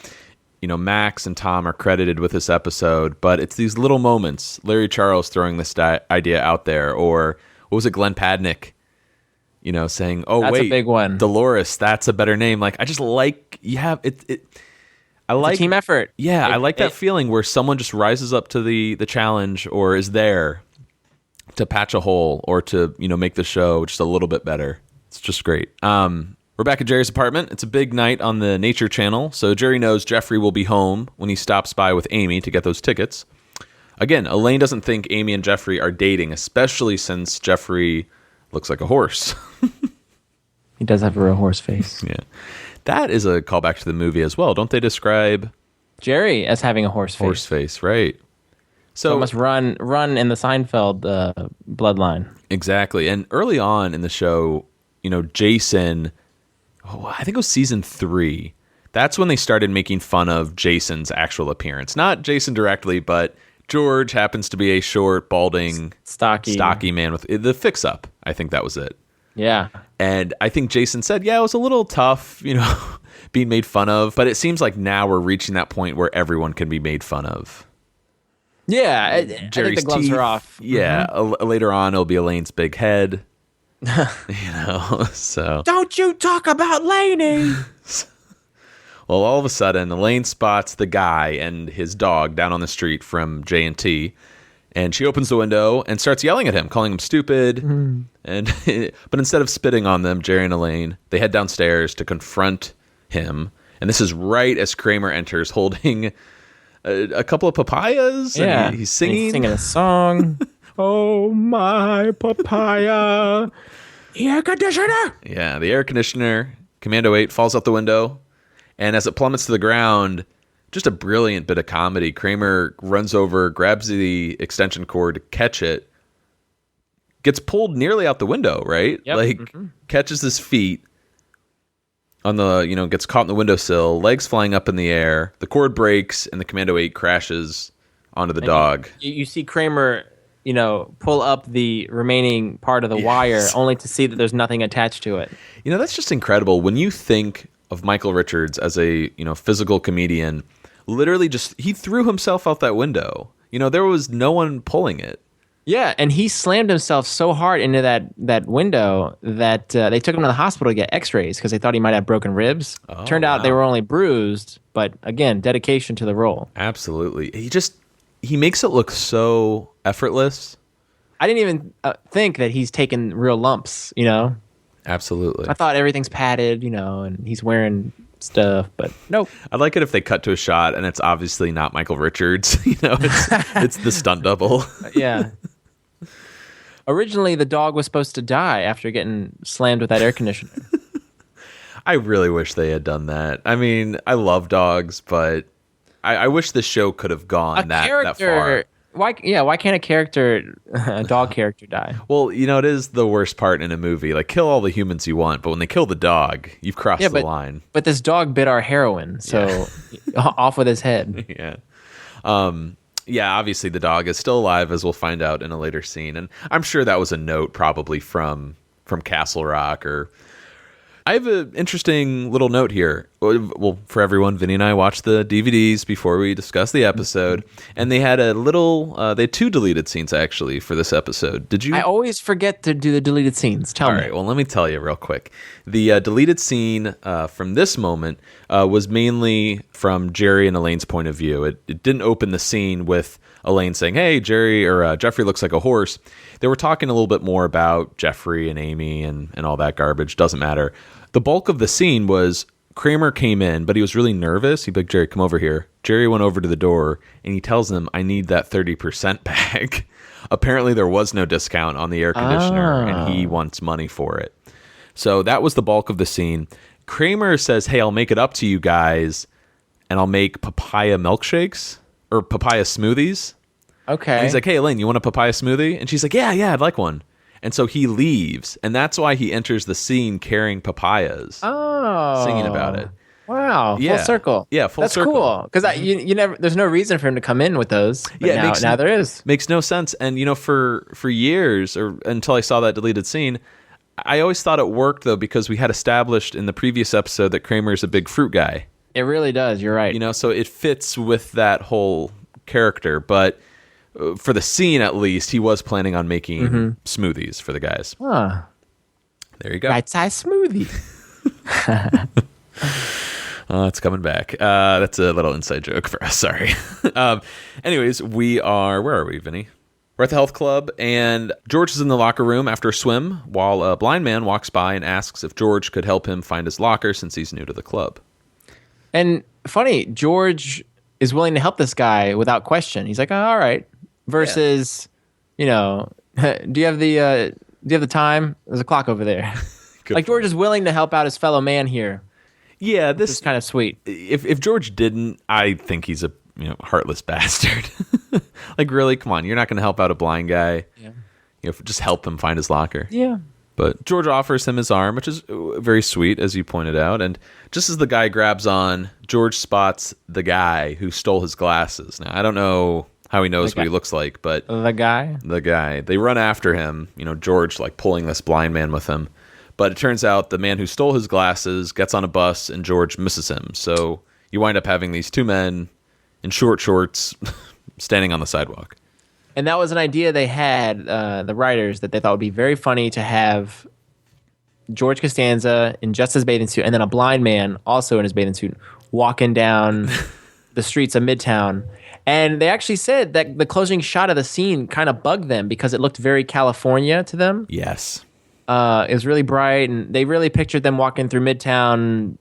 Max and Tom are credited with this episode, but it's these little moments. Larry Charles throwing this idea out there, or what was it, Glenn Padnick, saying, "Oh, that's wait, a big one. Dolores, that's a better name." Like, I just like I like it's a team effort. Yeah, I like that feeling where someone just rises up to the challenge or is there to patch a hole or to make the show just a little bit better. It's just great. We're back at Jerry's apartment. It's a big night on the Nature Channel, so Jerry knows Jeffrey will be home when he stops by with Amy to get those tickets. Again, Elaine doesn't think Amy and Jeffrey are dating, especially since Jeffrey looks like a horse. He does have a real horse face. Yeah. That is a callback to the movie as well. Don't they describe Jerry as having a horse face? Horse face, right. So it must run in the Seinfeld bloodline. Exactly. And early on in the show, Jason... I think it was season 3. That's when they started making fun of Jason's actual appearance. Not Jason directly, but George happens to be a short, balding, stocky man with the fix-up. I think that was it. Yeah. And I think Jason said, yeah, it was a little tough, being made fun of. But it seems like now we're reaching that point where everyone can be made fun of. Yeah. I think the gloves are off. Yeah. Later on, it'll be Elaine's big head. So don't you talk about Laney. Well, all of a sudden Elaine spots the guy and his dog down on the street from J&T, and she opens the window and starts yelling at him, calling him stupid. But instead of spitting on them, Jerry and Elaine, they head downstairs to confront him, and this is right as Kramer enters holding a couple of papayas. Yeah, and he's singing a song. Oh, my papaya. Air conditioner. Yeah, the air conditioner, Commando 8, falls out the window. And as it plummets to the ground, just a brilliant bit of comedy. Kramer runs over, grabs the extension cord to catch it, gets pulled nearly out the window, right? Yep. Catches his feet on the, gets caught in the windowsill, legs flying up in the air. The cord breaks, and the Commando 8 crashes onto the dog. You see Kramer... pull up the remaining part of the wire only to see that there's nothing attached to it. That's just incredible. When you think of Michael Richards as a, physical comedian, literally he threw himself out that window. There was no one pulling it. Yeah, and he slammed himself so hard into that window that they took him to the hospital to get x-rays because they thought he might have broken ribs. Turned out they were only bruised, but again, dedication to the role. Absolutely. He makes it look so effortless. I didn't even think that he's taken real lumps, Absolutely. I thought everything's padded, and he's wearing stuff, but nope. I'd like it if they cut to a shot and it's obviously not Michael Richards. It's the stunt double. Yeah. Originally, the dog was supposed to die after getting slammed with that air conditioner. I really wish they had done that. I mean, I love dogs, but I wish the show could have gone that far. Why can't a dog character die? Well, it is the worst part in a movie. Like, kill all the humans you want, but when they kill the dog, you've crossed the line. But this dog bit our heroine, so off with his head. Yeah. Obviously the dog is still alive, as we'll find out in a later scene. And I'm sure that was a note probably from Castle Rock or... I have an interesting little note here. Well, for everyone, Vinny and I watched the DVDs before we discussed the episode, and they had they had 2 deleted scenes, actually, for this episode. Did you? I always forget to do the deleted scenes. Tell me. All right, well, let me tell you real quick. The deleted scene from this moment was mainly from Jerry and Elaine's point of view. It didn't open the scene with Elaine saying, hey, Jeffrey looks like a horse. They were talking a little bit more about Jeffrey and Amy and all that garbage. Doesn't matter. The bulk of the scene was Kramer came in, but he was really nervous. He'd be like, Jerry, come over here. Jerry went over to the door, and he tells him, I need that 30% back. Apparently, there was no discount on the air conditioner, and he wants money for it. So that was the bulk of the scene. Kramer says, hey, I'll make it up to you guys, and I'll make papaya milkshakes or papaya smoothies. Okay. And he's like, hey, Elaine, you want a papaya smoothie? And she's like, yeah, I'd like one. And so he leaves, and that's why he enters the scene carrying papayas, singing about it. Wow, yeah. Full circle. Yeah, full circle. That's cool, because you never. There's no reason for him to come in with those. But now there is. Makes no sense. And for years, or until I saw that deleted scene, I always thought it worked, though, because we had established in the previous episode that Kramer's a big fruit guy. It really does. You're right. You know, so it fits with that whole character. But for the scene, at least, he was planning on making smoothies for the guys. Huh. There you go. Right size smoothie. Oh, it's coming back. That's a little inside joke for us. Sorry. Anyways, where are we, Vinny? We're at the health club, and George is in the locker room after a swim while a blind man walks by and asks if George could help him find his locker since he's new to the club. And funny, George is willing to help this guy without question. He's like, oh, all right. Versus, do you have the time? There's a clock over there. Like, George is willing to help out his fellow man here. Yeah, this is kind of sweet. If George didn't, I think he's a heartless bastard. Like, really, come on, you're not going to help out a blind guy. Yeah. Just help him find his locker. Yeah. But George offers him his arm, which is very sweet, as you pointed out. And just as the guy grabs on, George spots the guy who stole his glasses. Now, I don't know how he knows what he looks like, but the guy. They run after him. George like pulling this blind man with him. But it turns out the man who stole his glasses gets on a bus, and George misses him. So you wind up having these two men in short shorts standing on the sidewalk. And that was an idea they had, the writers, that they thought would be very funny to have George Costanza in just his bathing suit and then a blind man also in his bathing suit walking down the streets of Midtown. And they actually said that the closing shot of the scene kind of bugged them because it looked very California to them. Yes. It was really bright, and they really pictured them walking through Midtown,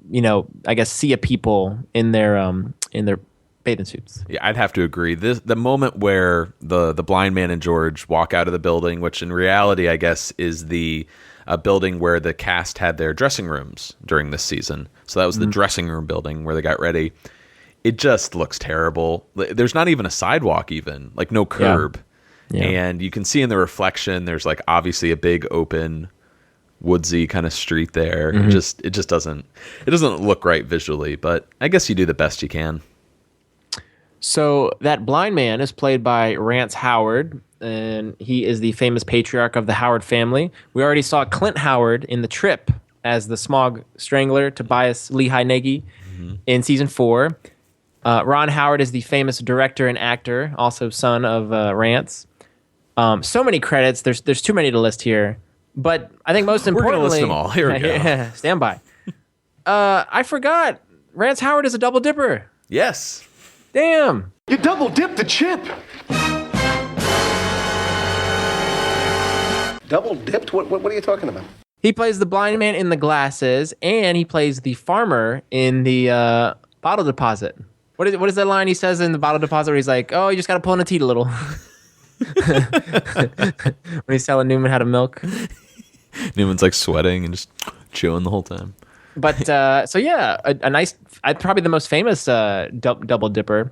I guess sea of people in their bathing suits. Yeah, I'd have to agree. The moment where the blind man and George walk out of the building, which in reality, I guess, is the building where the cast had their dressing rooms during this season. So that was the dressing room building where they got ready. It just looks terrible. There's not even a sidewalk, like no curb. Yeah. And you can see in the reflection, there's like obviously a big open woodsy kind of street there. It just doesn't look right visually, but I guess you do the best you can. So that blind man is played by Rance Howard, and he is the famous patriarch of the Howard family. We already saw Clint Howard in The Trip as the smog strangler Tobias Lehigh Nagy in season 4. Ron Howard is the famous director and actor, also son of Rance. So many credits. There's too many to list here. But I think most importantly... We're going to list them all. Here we go. Yeah, stand by. I forgot. Rance Howard is a double dipper. Yes. Damn. You double dipped the chip. Double dipped? What are you talking about? He plays the blind man in the glasses, and he plays the farmer in the bottle deposit. What is that line he says in the bottle deposit where he's like, oh, you just got to pull in a teat a little. When he's telling Newman how to milk. Newman's like sweating and just chewing the whole time. But so yeah, a nice, probably the most famous double dipper.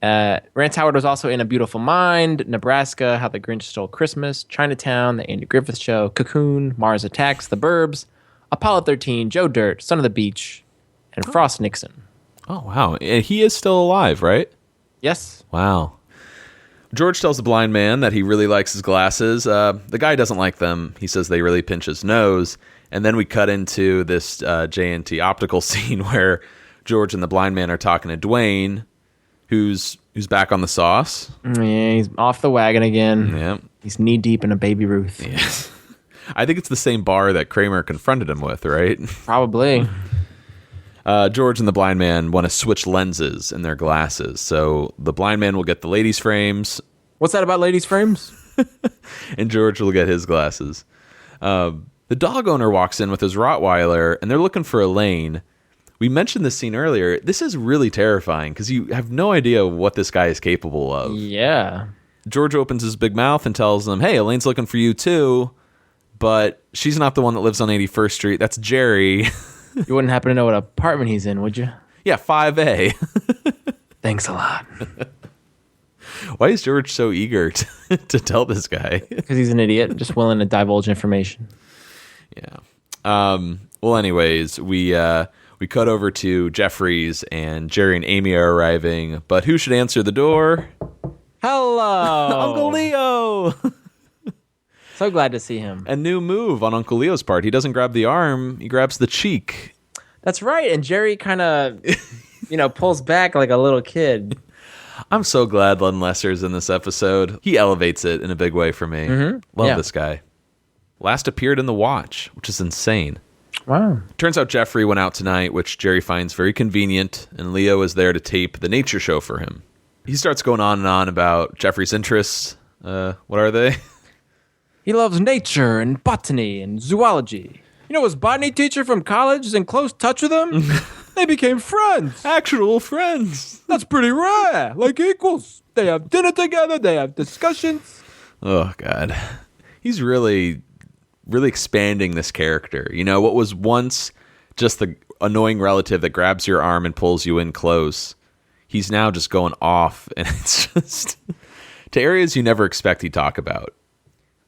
Rance Howard was also in A Beautiful Mind, Nebraska, How the Grinch Stole Christmas, Chinatown, The Andy Griffith Show, Cocoon, Mars Attacks, The Burbs, Apollo 13, Joe Dirt, Son of the Beach, and Frost Nixon. Oh wow, he is still alive, right? Yes. Wow. George tells the blind man that he really likes his glasses. The guy doesn't like them. He says they really pinch his nose. And then we cut into this J&T optical scene where George and the blind man are talking to Dwayne, who's back on the sauce. Yeah, he's off the wagon again. Yeah. He's knee deep in a Baby Ruth. Yes. I think it's the same bar that Kramer confronted him with, right? Probably. George and the blind man want to switch lenses in their glasses. So the blind man will get the ladies' frames. What's that about ladies' frames? And George will get his glasses. The dog owner walks in with his Rottweiler, and they're looking for Elaine. We mentioned this scene earlier. This is really terrifying because you have no idea what this guy is capable of. Yeah. George opens his big mouth and tells them, hey, Elaine's looking for you too, but she's not the one that lives on 81st Street. That's Jerry. You wouldn't happen to know what apartment he's in, would you? Yeah, 5A. Thanks a lot. Why is George so eager to tell this guy? Because he's an idiot, just willing to divulge information. Yeah. Well, anyways, we cut over to Jeffries, and Jerry and Amy are arriving. But who should answer the door? Hello, Uncle Leo. So glad to see him. A new move on Uncle Leo's part. He doesn't grab the arm, he grabs the cheek. That's right. And Jerry kind of, pulls back like a little kid. I'm so glad Len Lesser's in this episode. He elevates it in a big way for me. Love this guy. Last appeared in The Watch, which is insane. Wow. Turns out Jeffrey went out tonight, which Jerry finds very convenient, and Leo is there to tape the nature show for him. He starts going on and on about Jeffrey's interests. What are they? He loves nature and botany and zoology. His botany teacher from college is in close touch with him. They became friends. Actual friends. That's pretty rare. Like equals. They have dinner together. They have discussions. Oh, God. He's really expanding this character. What was once just the annoying relative that grabs your arm and pulls you in close, he's now just going off, and it's just to areas you never expect he'd talk about.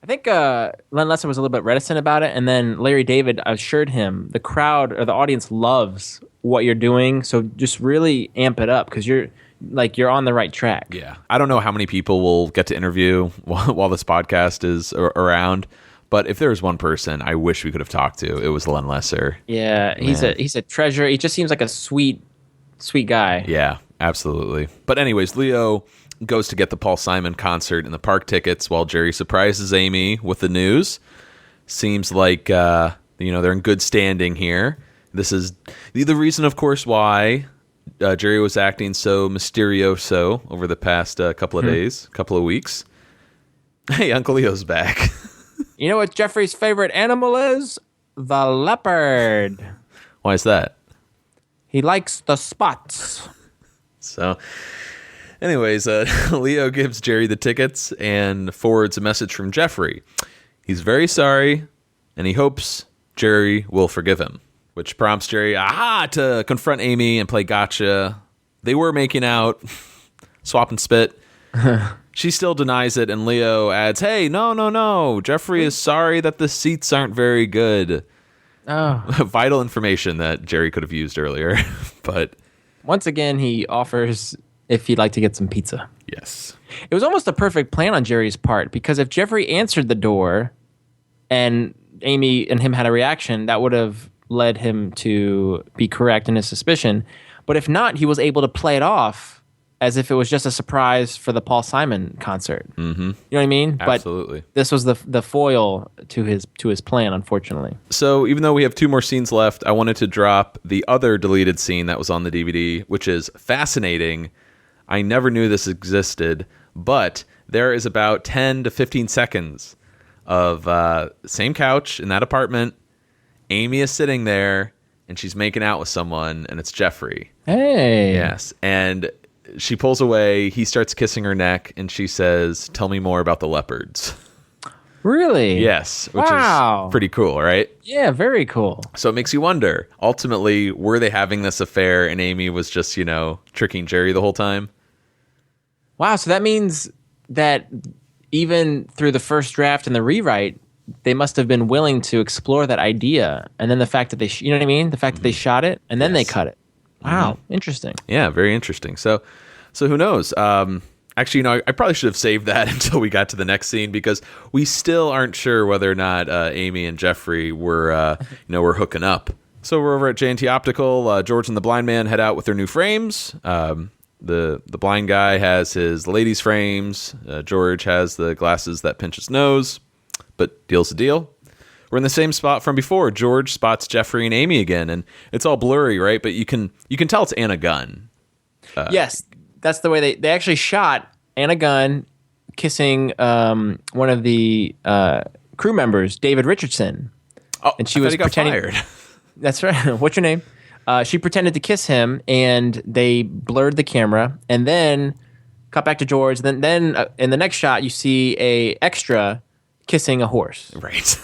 I think Len Lesser was a little bit reticent about it, and then Larry David assured him the crowd or the audience loves what you're doing, so just really amp it up because you're on the right track. Yeah. I don't know how many people we'll get to interview while this podcast is around, but if there was one person I wish we could have talked to, it was Len Lesser. Yeah, he's a treasure. He just seems like a sweet guy. Yeah, absolutely. But anyways, Leo goes to get the Paul Simon concert and the park tickets while Jerry surprises Amy with the news. Seems like they're in good standing here. This is the reason, of course, why Jerry was acting so mysterioso over the past couple of days, couple of weeks. Hey, Uncle Leo's back. You know what Jeffrey's favorite animal is? The leopard. Why is that? He likes the spots. So, anyways, Leo gives Jerry the tickets and forwards a message from Jeffrey. He's very sorry, and he hopes Jerry will forgive him, which prompts Jerry, to confront Amy and play gotcha. They were making out, swap and spit. She still denies it, and Leo adds, hey, no. Jeffrey is sorry that the seats aren't very good. Oh. Vital information that Jerry could have used earlier. But once again, he offers if he'd like to get some pizza. Yes. It was almost a perfect plan on Jerry's part, because if Jeffrey answered the door and Amy and him had a reaction, that would have led him to be correct in his suspicion. But if not, he was able to play it off as if it was just a surprise for the Paul Simon concert. Mm-hmm. You know what I mean? Absolutely. But this was the foil to his plan, unfortunately. So even though we have 2 more scenes left, I wanted to drop the other deleted scene that was on the DVD, which is fascinating. I never knew this existed, but there is about 10 to 15 seconds of same couch in that apartment. Amy is sitting there, and she's making out with someone, and it's Jeffrey. Hey. Yes, and she pulls away, he starts kissing her neck, and she says, tell me more about the leopards. Really? Yes, which is pretty cool, right? Yeah, very cool. So it makes you wonder, ultimately, were they having this affair and Amy was just, tricking Jerry the whole time? Wow, so that means that even through the first draft and the rewrite, they must have been willing to explore that idea. And then the fact that you know what I mean? The fact that they shot it and then they cut it. Wow, interesting. Yeah, very interesting. So who knows? Actually, I probably should have saved that until we got to the next scene, because we still aren't sure whether or not Amy and Jeffrey were hooking up. So we're over at J&T Optical. George and the blind man head out with their new frames. The blind guy has his ladies' frames. George has the glasses that pinch his nose, but deal's a deal. We're in the same spot from before. George spots Jeffrey and Amy again, and it's all blurry, right? But you can tell it's Anna Gunn. Yes, that's the way they actually shot Anna Gunn kissing one of the crew members, David Richardson. Oh, and she was pretending. Fired. That's right. What's your name? She pretended to kiss him, and they blurred the camera, and then cut back to George. Then in the next shot, you see a extra kissing a horse. Right.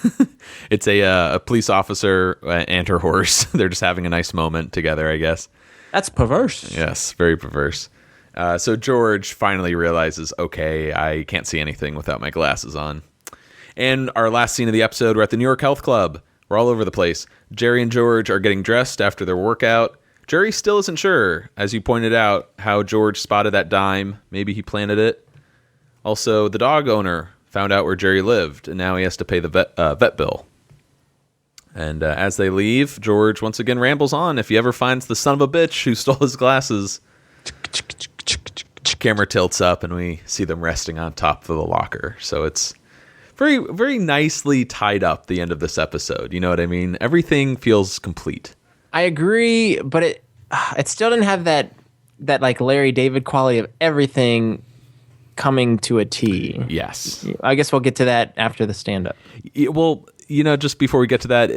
It's a police officer and her horse. They're just having a nice moment together, I guess. That's perverse. Yes, very perverse. So George finally realizes, okay, I can't see anything without my glasses on. And our last scene of the episode, we're at the New York Health Club. We're all over the place. Jerry and George are getting dressed after their workout. Jerry still isn't sure, as you pointed out, how George spotted that dime. Maybe he planted it. Also, the dog owner found out where Jerry lived, and now he has to pay the vet bill. And as they leave, George once again rambles on. If he ever finds the son of a bitch who stole his glasses, camera tilts up and we see them resting on top of the locker. So it's very, very nicely tied up, the end of this episode. You know what I mean? Everything feels complete. I agree, but it still didn't have that like Larry David quality of everything coming to a T. Yes. I guess we'll get to that after the stand-up. Well, just before we get to that,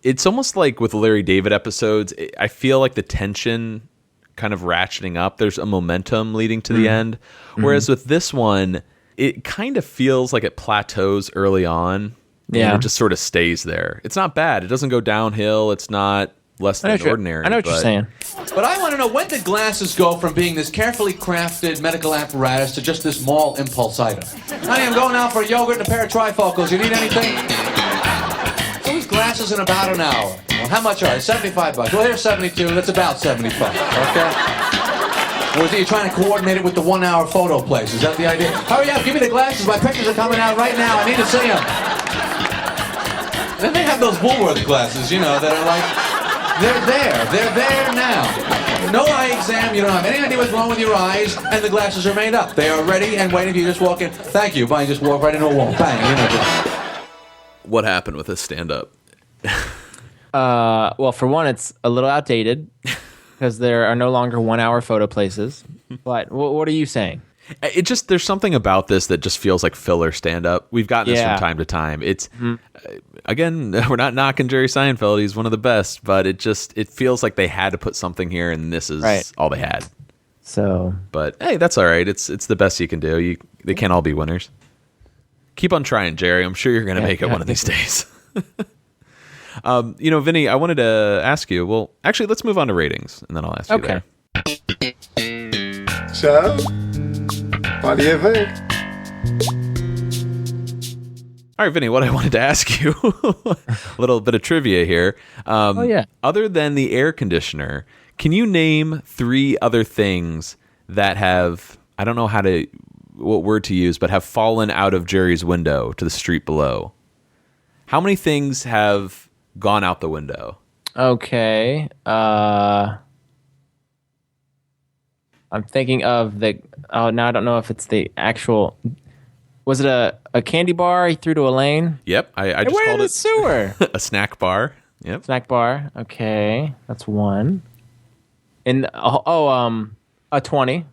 it's almost like with Larry David episodes, I feel like the tension kind of ratcheting up. There's a momentum leading to the end. Whereas with this one, it kind of feels like it plateaus early on. Yeah. And it just sort of stays there. It's not bad. It doesn't go downhill. It's not less than ordinary. I know what you're saying. But I want to know, when did glasses go from being this carefully crafted medical apparatus to just this mall impulse item? Honey, I'm going out for a yogurt and a pair of trifocals. You need anything? Those glasses in about an hour. Well, how much are they? $75. Well, here's 72. That's about 75. Okay? Or is it you're trying to coordinate it with the 1 hour photo place? Is that the idea? Hurry up, give me the glasses. My pictures are coming out right now. I need to see them. Then they have those Woolworth glasses, that are like, they're there now. No eye exam, you don't have any idea what's wrong with your eyes, and the glasses are made up. They are ready and waiting for you. Just walk in. Thank you. Bye. You just walk right into a wall. Bang. What happened with this stand-up? Well, for one, it's a little outdated because there are no longer 1 hour photo places. But what are you saying? There's something about this that just feels like filler stand-up. We've gotten this from time to time. It's again, we're not knocking Jerry Seinfeld. He's one of the best, but it feels like they had to put something here, and this is all they had. So, but hey, that's all right. It's the best you can do. They can't all be winners. Keep on trying, Jerry. I'm sure you're going to make it one of these days. Vinny, I wanted to ask you. Well, actually, let's move on to ratings, and then I'll ask you there. So, what do you think? All right, Vinny, what I wanted to ask you, a little bit of trivia here. Other than the air conditioner, can you name 3 other things that have, I don't know what word to use, but have fallen out of Jerry's window to the street below? How many things have gone out the window? Okay. I'm thinking of now I don't know if it's the actual. Was it a candy bar he threw to Elaine? Yep, I just called it sewer. A snack bar. Yep, snack bar. Okay, that's one. And a $20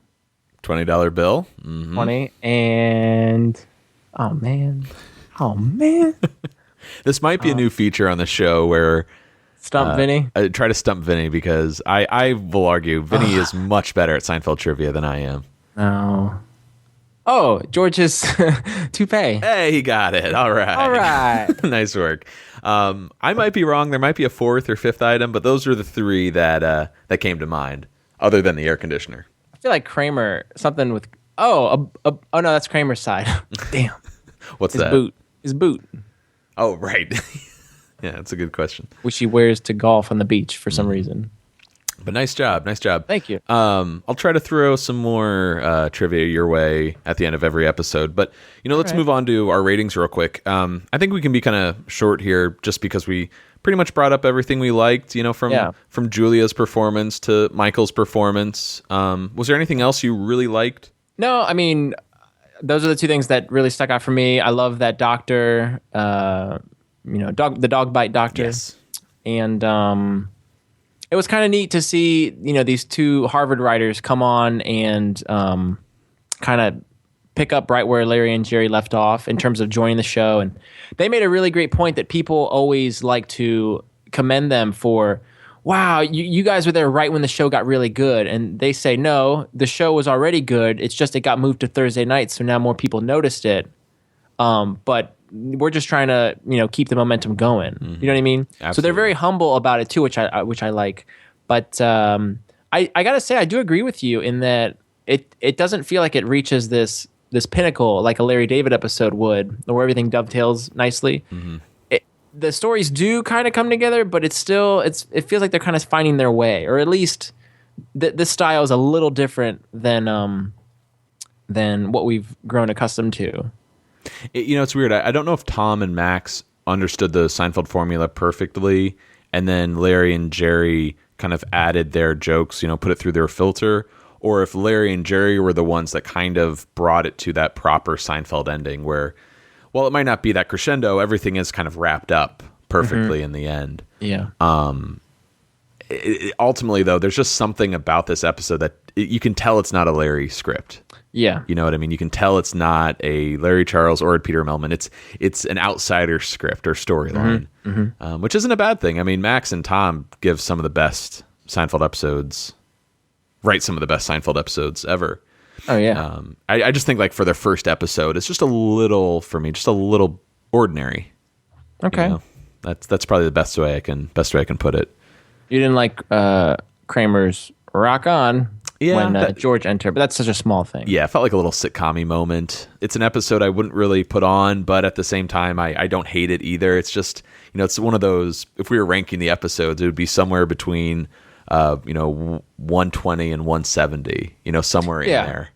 bill. 20 and oh man. This might be a new feature on the show where Stump Vinny. I try to stump Vinny because I will argue Vinny is much better at Seinfeld trivia than I am. Oh, George's toupee. Hey, he got it. All right. Nice work. I might be wrong. There might be a 4th or 5th item, but those are the 3 that came to mind, other than the air conditioner. I feel like Kramer, something with... Oh, no, that's Kramer's side. Damn. What's that? His boot. Oh, right. Yeah, that's a good question. Which he wears to golf on the beach for some reason. But nice job. Thank you. I'll try to throw some more trivia your way at the end of every episode. But, let's move on to our ratings real quick. I think we can be kind of short here just because we pretty much brought up everything we liked, from Julia's performance to Michael's performance. Was there anything else you really liked? No, I mean, those are the 2 things that really stuck out for me. I love that doctor, the dog bite doctor. Yes. And it was kind of neat to see, these 2 Harvard writers come on and kind of pick up right where Larry and Jerry left off in terms of joining the show. And they made a really great point that people always like to commend them for, wow, you guys were there right when the show got really good. And they say, no, the show was already good. It's just it got moved to Thursday nights, so now more people noticed it. But we're just trying to, keep the momentum going. Mm-hmm. You know what I mean? Absolutely. So they're very humble about it too, which I like. But I gotta say, I do agree with you in that it doesn't feel like it reaches this pinnacle like a Larry David episode would, where everything dovetails nicely. Mm-hmm. The stories do kind of come together, but it feels like they're kind of finding their way, or at least this style is a little different than what we've grown accustomed to. It's weird. I don't know if Tom and Max understood the Seinfeld formula perfectly, and then Larry and Jerry kind of added their jokes, put it through their filter, or if Larry and Jerry were the ones that kind of brought it to that proper Seinfeld ending where, while it might not be that crescendo, everything is kind of wrapped up perfectly in the end. Yeah. Ultimately, though, there's just something about this episode that you can tell it's not a Larry script. Yeah. You know what I mean? You can tell it's not a Larry Charles or a Peter Melman. It's an outsider script or storyline, which isn't a bad thing. I mean, Max and Tom give some of the best Seinfeld episodes, write some of the best Seinfeld episodes ever. Oh, yeah. I just think, like, for their first episode, it's just a little, for me, just a little ordinary. Okay. That's probably the best way I can put it. You didn't like Kramer's Rock On when George entered, but that's such a small thing. Yeah, it felt like a little sitcom-y moment. It's an episode I wouldn't really put on, but at the same time, I don't hate it either. It's just, it's one of those, if we were ranking the episodes, it would be somewhere between, 120 and 170, somewhere in there.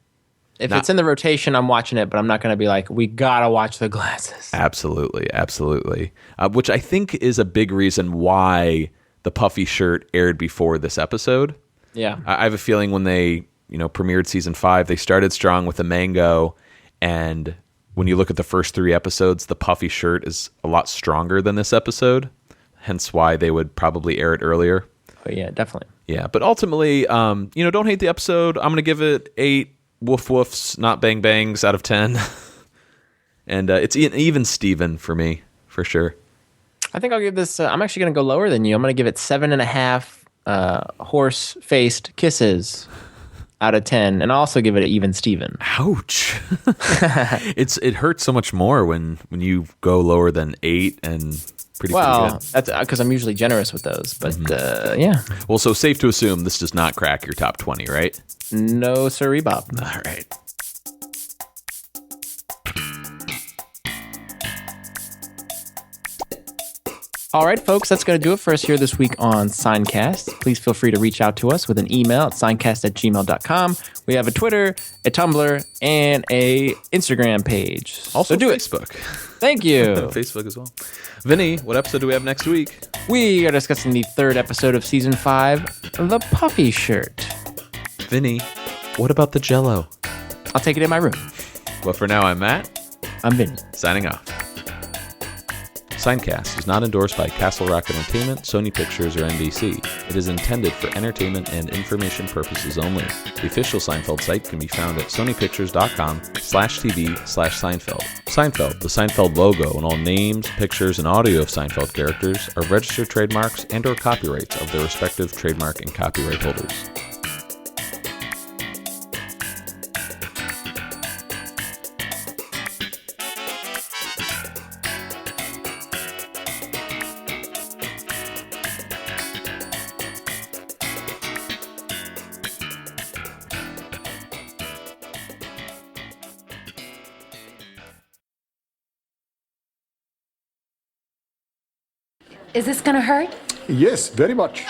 If it's in the rotation, I'm watching it, but I'm not going to be like, we got to watch The Glasses. Absolutely. Which I think is a big reason why the puffy shirt aired before this episode. Yeah. I have a feeling when they, premiered season 5, they started strong with the mango, and when you look at the first 3 episodes, the puffy shirt is a lot stronger than this episode, hence why they would probably air it earlier. Oh, yeah, definitely. Yeah, but ultimately, don't hate the episode. I'm going to give it 8 woof woofs, not bang bangs out of 10. And it's an even Steven for me, for sure. I think I'll give this, I'm actually going to go lower than you. I'm going to give it 7.5 horse-faced kisses out of 10. And I'll also give it an even Steven. Ouch. It hurts so much more when you go lower than 8 and pretty good. That's because I'm usually generous with those. But yeah. Well, so safe to assume this does not crack your top 20, right? No, sirree, Bob. All right. All right, folks, that's going to do it for us here this week on Seincast. Please feel free to reach out to us with an email at seincast@gmail.com. We have a Twitter, a Tumblr, and a Instagram page. Also so do Facebook. Thank you. Facebook as well. Vinny, what episode do we have next week? We are discussing the 3rd episode of Season 5, The Puffy Shirt. Vinny, what about the Jell-O? I'll take it in my room. Well, for now, I'm Matt. I'm Vinny. Signing off. Seincast is not endorsed by Castle Rock Entertainment, Sony Pictures, or NBC. It is intended for entertainment and information purposes only. The official Seinfeld site can be found at sonypictures.com/TV/Seinfeld. Seinfeld, the Seinfeld logo, and all names, pictures, and audio of Seinfeld characters are registered trademarks and/or copyrights of their respective trademark and copyright holders. Is this gonna hurt? Yes, very much.